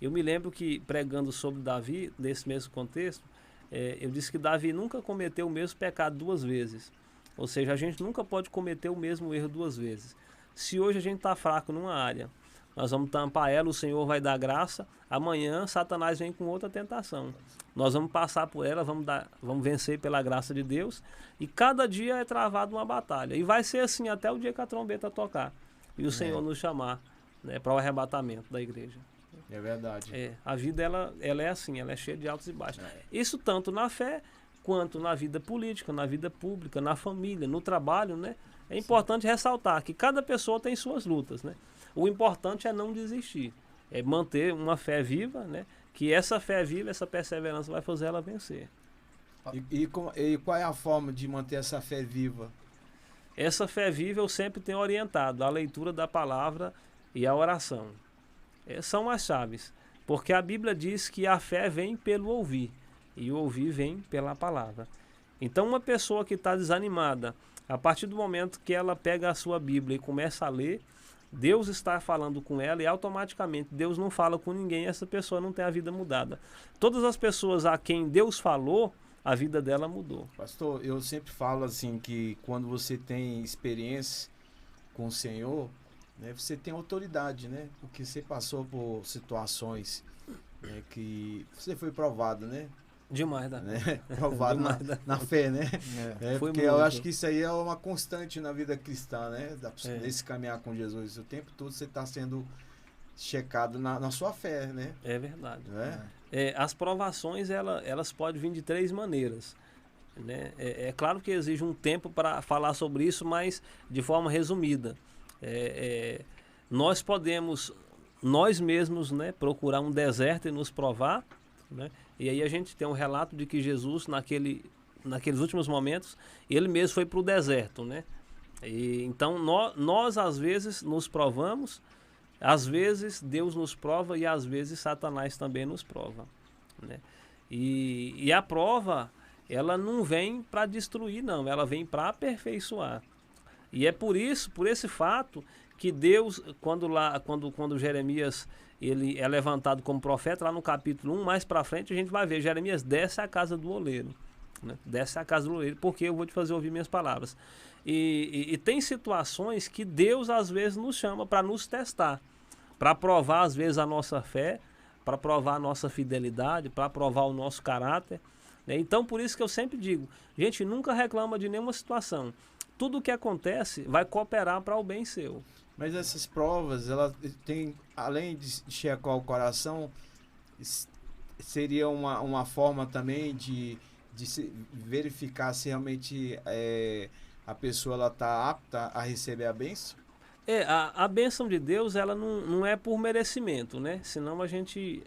Eu me lembro que, pregando sobre Davi, nesse mesmo contexto, eu disse que Davi nunca cometeu o mesmo pecado duas vezes. Ou seja, a gente nunca pode cometer o mesmo erro duas vezes. Se hoje a gente está fraco numa área, nós vamos tampar ela, o Senhor vai dar graça. Amanhã, Satanás vem com outra tentação. Nós vamos passar por ela, vamos vencer pela graça de Deus. E cada dia é travado uma batalha. E vai ser assim até o dia que a trombeta tocar. E o Senhor nos chamar, né, para o arrebatamento da igreja. É verdade. A vida ela é assim, ela é cheia de altos e baixos. Isso tanto na fé, quanto na vida política, na vida pública, na família, no trabalho, né? É importante ressaltar que cada pessoa tem suas lutas, né? O importante é não desistir, é manter uma fé viva, né? Que essa fé viva, essa perseverança vai fazer ela vencer. E qual é a forma de manter essa fé viva? Essa fé viva eu sempre tenho orientado a leitura da palavra e a oração. São as chaves, porque a Bíblia diz que a fé vem pelo ouvir e o ouvir vem pela palavra. Então uma pessoa que está desanimada, a partir do momento que ela pega a sua Bíblia e começa a ler, Deus está falando com ela e automaticamente Deus não fala com ninguém, essa pessoa não tem a vida mudada. Todas as pessoas a quem Deus falou, a vida dela mudou. Pastor, eu sempre falo assim que quando você tem experiência com o Senhor, né, você tem autoridade, né? Porque você passou por situações, né, que você foi provado, né? Demais, né? Provado na fé, né? Porque eu acho que isso aí é uma constante na vida cristã, né? Nesse caminhar com Jesus. O tempo todo você está sendo checado na sua fé, né? É verdade. As provações, elas podem vir de três maneiras. Né? É claro que exige um tempo para falar sobre isso, mas de forma resumida. Nós podemos, nós mesmos, né, procurar um deserto e nos provar, né? E aí a gente tem um relato de que Jesus, naqueles últimos momentos, ele mesmo foi para o deserto, né? E, então nós às vezes nos provamos, às vezes Deus nos prova e às vezes Satanás também nos prova, né? E a prova, ela não vem para destruir, não, ela vem para aperfeiçoar. E é por esse fato, que Deus, quando Jeremias ele é levantado como profeta, lá no capítulo 1, mais para frente, a gente vai ver, Jeremias desce à casa do oleiro, né? Desce à casa do oleiro, porque eu vou te fazer ouvir minhas palavras. E tem situações que Deus, às vezes, nos chama para nos testar, para provar, às vezes, a nossa fé, para provar a nossa fidelidade, para provar o nosso caráter, né? Então, por isso que eu sempre digo, gente, nunca reclama de nenhuma situação. tudo que acontece vai cooperar para o bem seu. Mas essas provas, elas têm, além de checar o coração, seria uma forma também de verificar se realmente a pessoa está apta a receber a bênção? A bênção de Deus, ela não é por merecimento, né? Senão a gente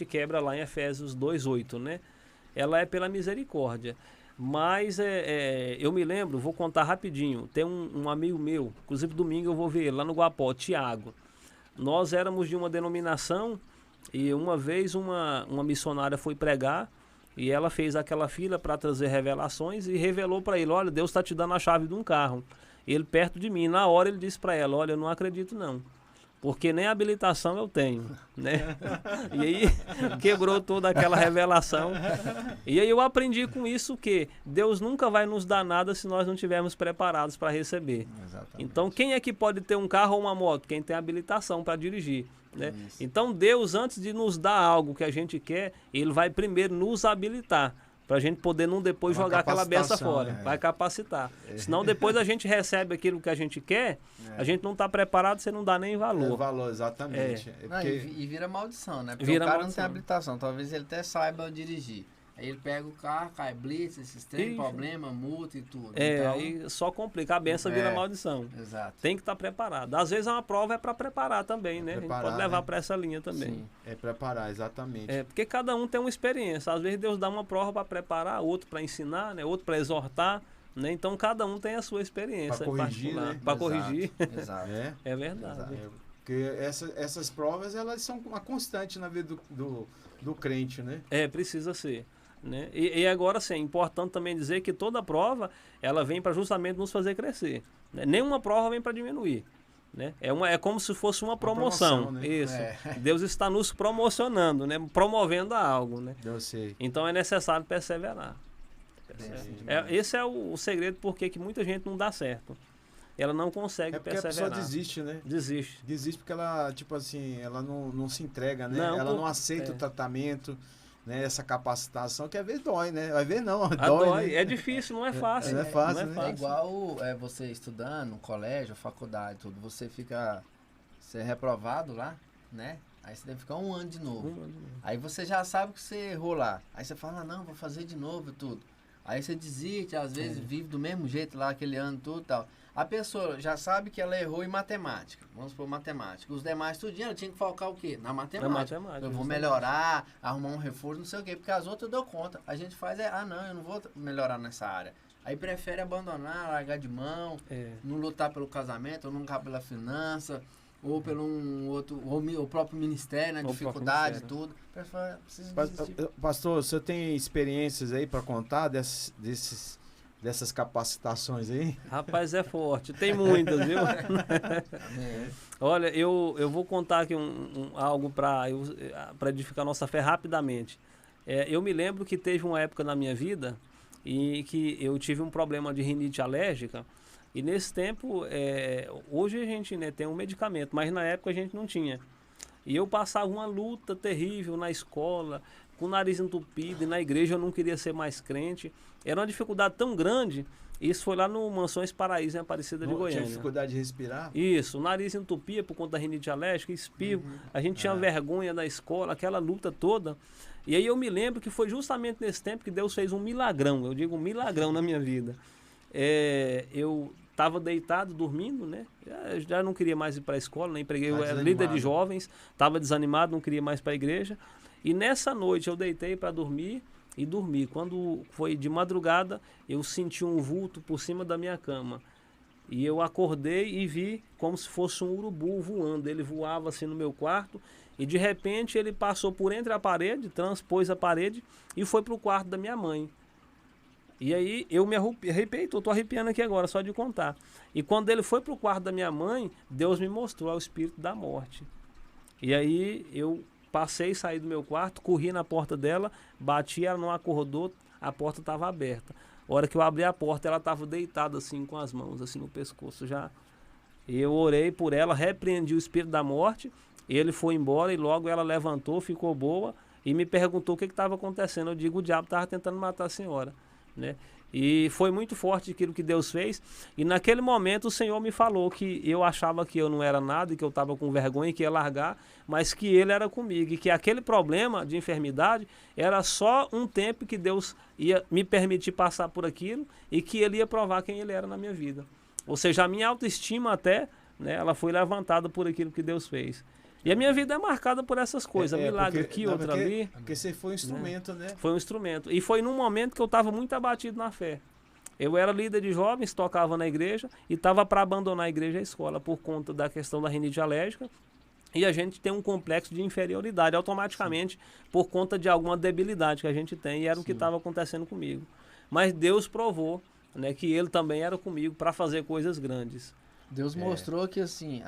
quebra lá em Efésios 2:8, né? Ela é pela misericórdia. Mas eu me lembro, vou contar rapidinho, tem um amigo meu, inclusive domingo eu vou ver ele lá no Guapó, Tiago. Nós éramos de uma denominação e uma vez uma missionária foi pregar e ela fez aquela fila para trazer revelações e revelou para ele, olha, Deus está te dando a chave de um carro. Ele perto de mim, na hora ele disse para ela, olha, eu não acredito não. Porque nem habilitação eu tenho, né? E aí quebrou toda aquela revelação. E aí eu aprendi com isso que Deus nunca vai nos dar nada se nós não estivermos preparados para receber. Exatamente. Então quem é que pode ter um carro ou uma moto? Quem tem habilitação para dirigir, né? Então Deus, antes de nos dar algo que a gente quer, Ele vai primeiro nos habilitar. Para a gente poder não depois jogar aquela benção fora. Vai capacitar. Senão depois a gente recebe aquilo que a gente quer, a gente não está preparado, você não dá nem valor. Valor, exatamente. Não, e vira maldição, né? Porque Vira o cara maldição. não tem habilitação, talvez ele até saiba dirigir. Aí ele pega o carro, cai blitz, esses tem problema, multa e tudo. Então, aí só complica, a benção vira maldição. Exato. Tem que estar preparado. Às vezes uma prova é para preparar também, né? Preparar, a gente pode levar né? para essa linha também. Sim. É preparar, exatamente. Porque cada um tem uma experiência. Às vezes Deus dá uma prova para preparar, outro para ensinar, né? Outro para exortar, né? Então cada um tem a sua experiência. Pra corrigir, né? Para Exato, corrigir. Exato. É verdade. Exato. Porque essas provas, elas são uma constante na vida do crente, né? Precisa ser. Né? E agora sim, é importante também dizer que toda prova ela vem para justamente nos fazer crescer. Né? Nenhuma prova vem para diminuir. Né? É como se fosse uma promoção. Né? Isso. Deus está nos promocionando, né? Promovendo algo. Né? Eu sei. Então é necessário perseverar. Esse é o segredo porque que muita gente não dá certo. Ela não consegue perseverar. Perseverar. A pessoa desiste, né? Desiste porque ela, tipo assim, ela não se entrega, né? Não, ela não aceita o tratamento, né? Essa capacitação que às vezes dói, né? Às vezes não, dói. Né? É difícil, não é fácil. Não é fácil, não é né? fácil. É igual você estudando no colégio, faculdade, tudo. Você é reprovado lá, né? Aí você deve ficar um ano de novo. Aí você já sabe que você errou lá. Aí você fala, não, vou fazer de novo tudo. Aí você desiste, às vezes vive do mesmo jeito lá aquele ano tudo e tal. A pessoa já sabe que ela errou em matemática. Vamos supor, matemática. Os demais tudinho, ela tinha que focar o quê? Na matemática. Eu vou melhorar, arrumar um reforço, não sei o quê. Porque as outras eu dou conta. A gente faz não, eu não vou melhorar nessa área. Aí prefere abandonar, largar de mão, não lutar pelo casamento, ou não lutar pela finança, ou pelo outro, ou o próprio ministério, né? Dificuldade e tudo. Pastor, o senhor tem experiências aí para contar dessas capacitações aí? Rapaz, é forte. Tem muitas, viu? Olha, eu vou contar aqui algo para edificar nossa fé rapidamente. Eu me lembro que teve uma época na minha vida em que eu tive um problema de rinite alérgica. E nesse tempo, hoje a gente tem um medicamento, mas na época a gente não tinha. E eu passava uma luta terrível na escola, com o nariz entupido, e na igreja eu não queria ser mais crente. Era uma dificuldade tão grande. Isso foi lá no Mansões Paraíso, em Aparecida de Goiânia. Tinha dificuldade de respirar? Isso, o nariz entupia por conta da rinite alérgica, espirro. A gente tinha vergonha da escola, aquela luta toda. E aí eu me lembro que foi justamente nesse tempo que Deus fez um milagrão. Eu digo um milagrão na minha vida. Eu estava deitado, dormindo, né? Já não queria mais ir para a escola, nem preguei, eu era líder de jovens, estava desanimado, não queria mais para a igreja. E nessa noite eu deitei para dormir e dormi. Quando foi de madrugada, eu senti um vulto por cima da minha cama. E eu acordei e vi como se fosse um urubu voando. Ele voava assim no meu quarto e de repente ele passou por entre a parede, transpôs a parede e foi para o quarto da minha mãe. E aí eu me arrepiei, estou arrepiando aqui agora, só de contar. E quando ele foi para o quarto da minha mãe, Deus me mostrou o espírito da morte. E aí eu passei, saí do meu quarto, corri na porta dela, bati, ela não acordou, a porta estava aberta. A hora que eu abri a porta, ela estava deitada assim, com as mãos assim no pescoço já. Eu orei por ela, repreendi o espírito da morte, ele foi embora e logo ela levantou, ficou boa e me perguntou o que estava acontecendo. Eu digo, o diabo estava tentando matar a senhora. Né? E foi muito forte aquilo que Deus fez. E naquele momento o Senhor me falou que eu achava que eu não era nada, e que eu estava com vergonha, que ia largar, mas que Ele era comigo. E que aquele problema de enfermidade era só um tempo que Deus ia me permitir passar por aquilo e que Ele ia provar quem Ele era na minha vida. Ou seja, a minha autoestima até, né, ela foi levantada por aquilo que Deus fez. E a minha vida é marcada por essas coisas, milagre aqui, outro ali. Porque você foi um instrumento, né? Foi um instrumento. E foi num momento que eu estava muito abatido na fé. Eu era líder de jovens, tocava na igreja e estava para abandonar a igreja e a escola por conta da questão da rinite alérgica. E a gente tem um complexo de inferioridade automaticamente por conta de alguma debilidade que a gente tem. E era o que estava acontecendo comigo. Mas Deus provou, né, que Ele também era comigo para fazer coisas grandes. Deus mostrou que assim,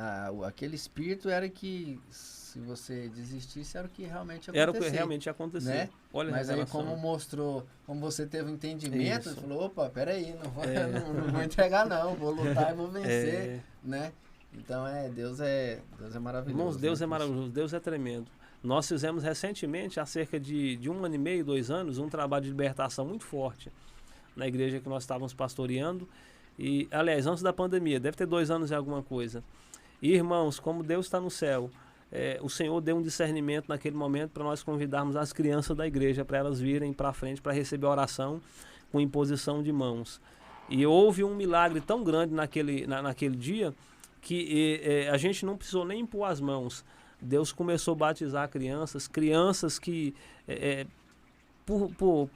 aquele espírito era que, se você desistisse, era o que realmente acontecia. Era o que realmente ia acontecer. Né? Olha, mas aí como mostrou, como você teve um entendimento, ele falou, opa, peraí, não vou entregar não, vou lutar e vou vencer, né? Então Deus é maravilhoso. Irmãos, Deus né? é maravilhoso, Deus é tremendo. Nós fizemos recentemente, há cerca de 1 ano e meio, 2 anos, um trabalho de libertação muito forte na igreja que nós estávamos pastoreando. E, aliás, antes da pandemia, deve ter 2 anos e alguma coisa. E, irmãos, como Deus está no céu, o Senhor deu um discernimento naquele momento para nós convidarmos as crianças da igreja para elas virem para frente para receber a oração com imposição de mãos. E houve um milagre tão grande naquele dia que a gente não precisou nem impor as mãos. Deus começou a batizar crianças que... Por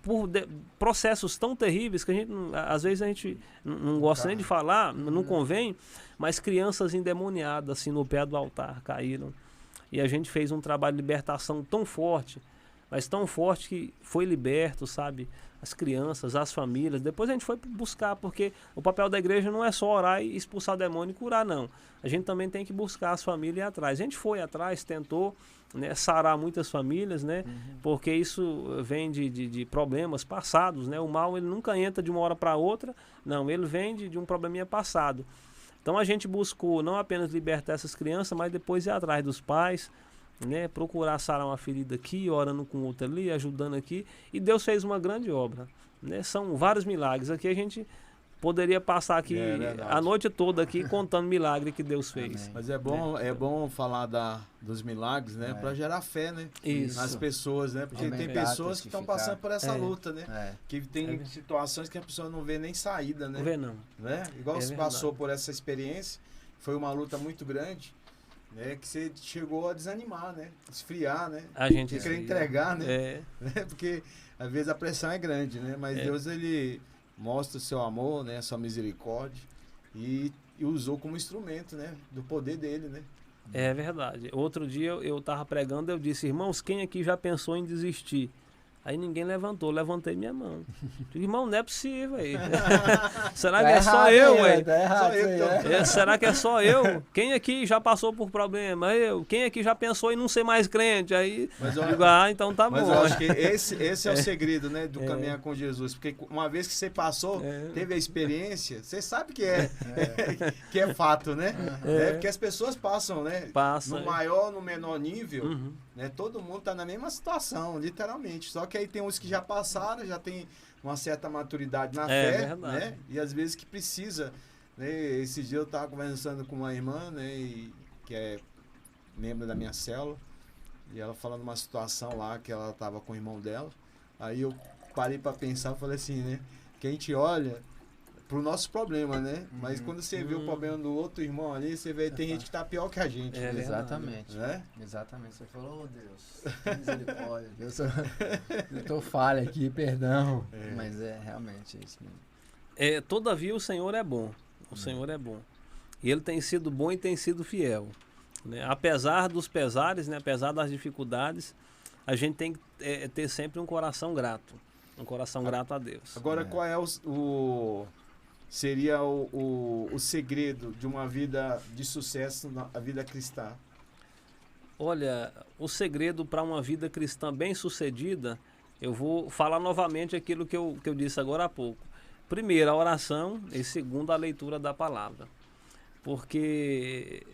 processos tão terríveis que às vezes a gente não gosta nem de falar, não convém, mas crianças endemoniadas assim no pé do altar caíram. E a gente fez um trabalho de libertação tão forte, mas tão forte que foi liberto, sabe? As crianças, as famílias. Depois a gente foi buscar, porque o papel da igreja não é só orar e expulsar o demônio e curar, não. A gente também tem que buscar as famílias e ir atrás. A gente foi atrás, tentou, né, sarar muitas famílias, né? Porque isso vem de problemas passados, né? O mal, ele nunca entra de uma hora para outra, não, ele vem de um probleminha passado. Então a gente buscou não apenas libertar essas crianças, mas depois ir atrás dos pais, né? Procurar sarar uma ferida aqui, orando com outra ali, ajudando aqui, e Deus fez uma grande obra, né? São vários milagres. Aqui a gente poderia passar aqui a noite toda aqui contando milagre que Deus fez. Amém. Mas é bom falar dos milagres, né? Para gerar fé, né? Isso. Nas pessoas, né? Porque tem pessoas que estão passando por essa luta, né? Que tem situações que a pessoa não vê nem saída, né? Não vê não. Né? Igual você passou por essa experiência, foi uma luta muito grande, né? Que você chegou a desanimar, né? Esfriar, né? A gente querer entregar, né? Porque às vezes a pressão é grande, né? Mas Deus, ele mostra o seu amor, né, a sua misericórdia e usou como instrumento, né, do poder dele, né? É verdade. Outro dia eu estava pregando, eu disse, irmãos, quem aqui já pensou em desistir? Aí ninguém levantou, levantei minha mão. Digo, irmão, não é possível aí. Será que é só eu, ué? Será que é só eu? Quem aqui já passou por problema? Eu. Quem aqui já pensou em não ser mais crente? Aí, digo, então tá bom. Mas eu acho que esse é o segredo, né, do caminhar com Jesus. Porque uma vez que você passou, teve a experiência, você sabe que que é fato, né? Porque as pessoas passam, né? No maior, no menor nível, né? Todo mundo tá na mesma situação, literalmente. Só que aí tem uns que já passaram, já tem uma certa maturidade na fé, né? E às vezes que precisa, né? Esse dia eu estava conversando com uma irmã, né? Que é membro da minha célula, e ela falando uma situação lá que ela estava com o irmão dela. Aí eu parei para pensar e falei assim, né? Que a gente olha pro nosso problema, né? Mas quando você vê o problema do outro irmão ali, você vê tem gente que tá pior que a gente. Né? Exatamente. Né? Exatamente. Você falou, oh Deus, misericórdia, eu tô falha aqui, perdão. Mas realmente isso mesmo. Todavia o Senhor é bom. O Senhor é bom. E Ele tem sido bom e tem sido fiel. Né? Apesar dos pesares, né? Apesar das dificuldades, a gente tem que ter sempre um coração grato. Um coração grato a Deus. Agora, qual é seria o segredo de uma vida de sucesso na vida cristã? Olha, o segredo para uma vida cristã bem sucedida, eu vou falar novamente aquilo que eu disse agora há pouco. Primeiro, a oração, e segundo, a leitura da palavra. Porque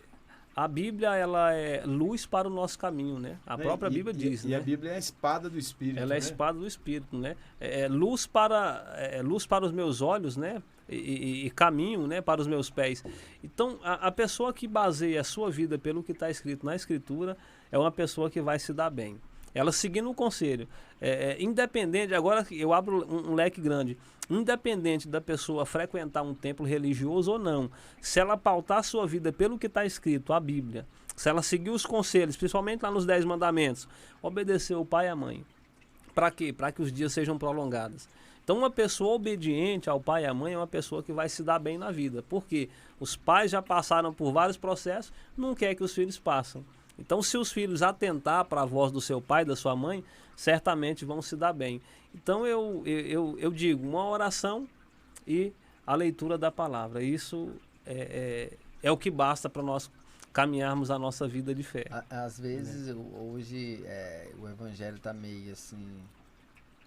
A Bíblia, ela é luz para o nosso caminho, né? A própria Bíblia diz, né? E a Bíblia é a espada do Espírito, ela é a espada do Espírito, né? É luz para os meus olhos, né? E caminho, né? Para os meus pés. Então, a pessoa que baseia a sua vida pelo que está escrito na Escritura é uma pessoa que vai se dar bem. Ela seguindo o conselho. Independente, agora eu abro um leque grande. Independente da pessoa frequentar um templo religioso ou não, se ela pautar a sua vida pelo que está escrito, a Bíblia, se ela seguir os conselhos, principalmente lá nos 10 mandamentos, obedecer o pai e a mãe. Para quê? Para que os dias sejam prolongados. Então, uma pessoa obediente ao pai e à mãe é uma pessoa que vai se dar bem na vida. Porque os pais já passaram por vários processos, não quer que os filhos passem. Então, se os filhos atentar para a voz do seu pai, da sua mãe, certamente vão se dar bem. Então, eu digo, uma oração e a leitura da palavra. Isso é o que basta para nós caminharmos a nossa vida de fé. Às vezes, hoje, o evangelho está meio assim,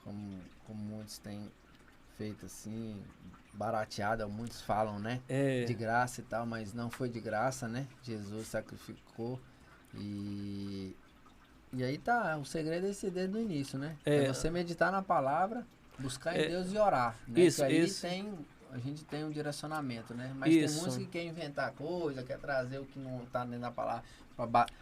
como muitos têm feito assim, barateado, muitos falam, né? De graça e tal, mas não foi de graça, né? Jesus sacrificou. E aí tá, o segredo é esse desde o início, né? É você meditar na palavra, buscar em Deus e orar, né? Isso, que aí a gente tem um direcionamento, né? Mas tem muitos que querem inventar coisa, quer trazer o que não tá dentro da palavra,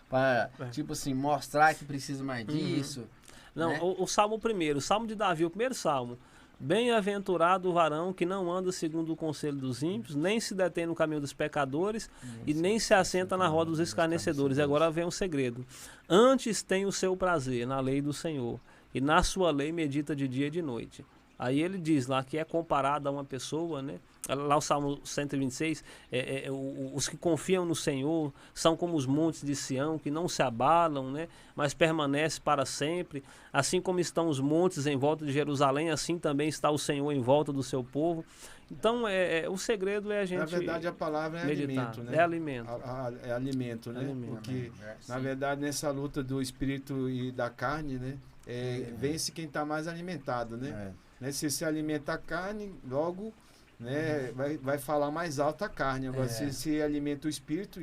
pra tipo assim, mostrar que precisa mais disso. Não, né? o Salmo primeiro, o Salmo de Davi, o primeiro Salmo. Bem-aventurado o varão que não anda segundo o conselho dos ímpios, nem se detém no caminho dos pecadores e nem se assenta na roda dos escarnecedores. E agora vem um segredo. Antes tem o seu prazer na lei do Senhor, e na sua lei medita de dia e de noite. Aí ele diz lá que é comparado a uma pessoa, né? Lá o Salmo 126, os que confiam no Senhor são como os montes de Sião, que não se abalam, né? Mas permanecem para sempre. Assim como estão os montes em volta de Jerusalém, assim também está o Senhor em volta do seu povo. Então, o segredo é a gente na verdade, a palavra é meditar. Alimento, né? É alimento. É alimento, né? Alimento. Porque, na verdade, nessa luta do espírito e da carne, né? Vence quem está mais alimentado, né? Se se alimenta a carne, logo, né, vai falar mais alto a carne. Agora, se alimenta o espírito,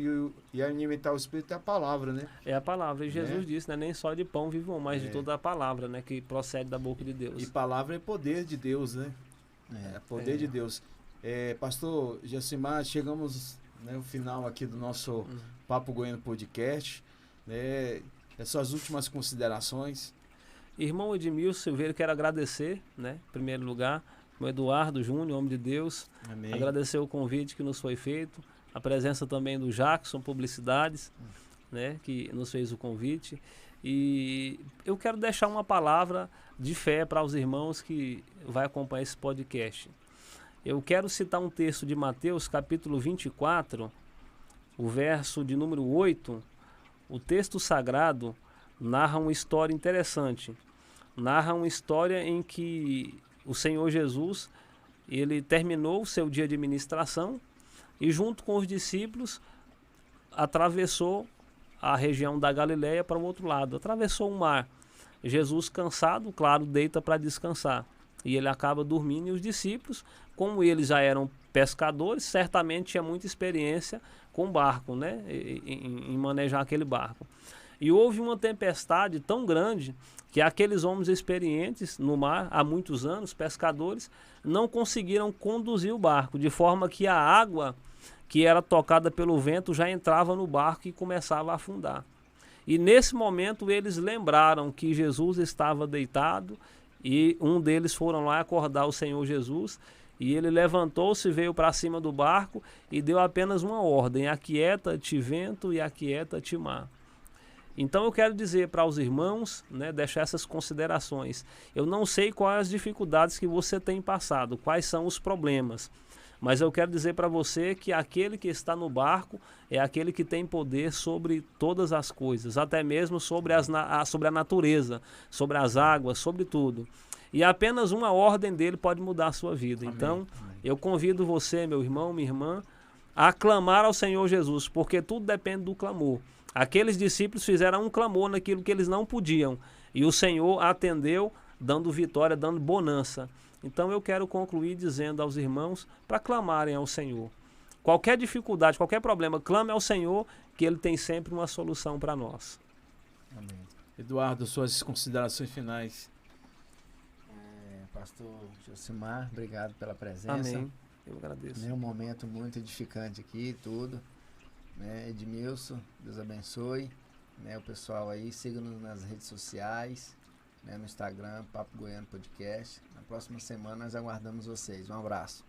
e alimentar o espírito é a palavra, né? É a palavra. E Jesus disse, né, nem só de pão vive o homem, mas de toda a palavra, né, que procede da boca de Deus. E palavra é poder de Deus, né? É poder de Deus. Pastor Josimar, chegamos, né, ao final aqui do nosso Papo Goiano Podcast. Né, suas últimas considerações. Irmão Edmilson Silveira, quero agradecer, né, em primeiro lugar, o Eduardo Júnior, homem de Deus. Amém. Agradecer o convite que nos foi feito, a presença também do Jackson Publicidades, né, que nos fez o convite. E eu quero deixar uma palavra de fé para os irmãos que vai acompanhar esse podcast. Eu quero citar um texto de Mateus, capítulo 24, o verso de número 8. O texto sagrado narra uma história interessante. Narra uma história em que o Senhor Jesus, ele terminou o seu dia de ministração e junto com os discípulos atravessou a região da Galileia para o outro lado, atravessou o mar. Jesus, cansado, claro, deita para descansar e ele acaba dormindo, e os discípulos, como eles já eram pescadores, certamente tinha muita experiência com barco, né, em manejar aquele barco. E houve uma tempestade tão grande que aqueles homens experientes no mar, há muitos anos, pescadores, não conseguiram conduzir o barco, de forma que a água que era tocada pelo vento já entrava no barco e começava a afundar. E nesse momento eles lembraram que Jesus estava deitado e um deles foram lá acordar o Senhor Jesus e ele levantou-se, veio para cima do barco e deu apenas uma ordem: aquieta-te vento e aquieta-te mar. Então eu quero dizer para os irmãos, né, deixar essas considerações. Eu não sei quais as dificuldades que você tem passado, quais são os problemas, mas eu quero dizer para você que aquele que está no barco é aquele que tem poder sobre todas as coisas, até mesmo sobre a natureza, sobre as águas, sobre tudo. E apenas uma ordem dele pode mudar a sua vida. Amém. Então, eu convido você, meu irmão, minha irmã, a clamar ao Senhor Jesus, porque tudo depende do clamor. Aqueles discípulos fizeram um clamor naquilo que eles não podiam, e o Senhor atendeu, dando vitória, dando bonança. Então eu quero concluir dizendo aos irmãos para clamarem ao Senhor. qualquer dificuldade, qualquer problema, clame ao Senhor, que Ele tem sempre uma solução para nós. Amém. Eduardo, suas considerações finais. Pastor Josimar, obrigado pela presença. Amém. Eu agradeço. Um momento muito edificante aqui, tudo. Né? Edmilson, Deus abençoe. Né? O pessoal aí, siga-nos nas redes sociais, né? No Instagram, Papo Goiano Podcast. Na próxima semana nós aguardamos vocês. Um abraço.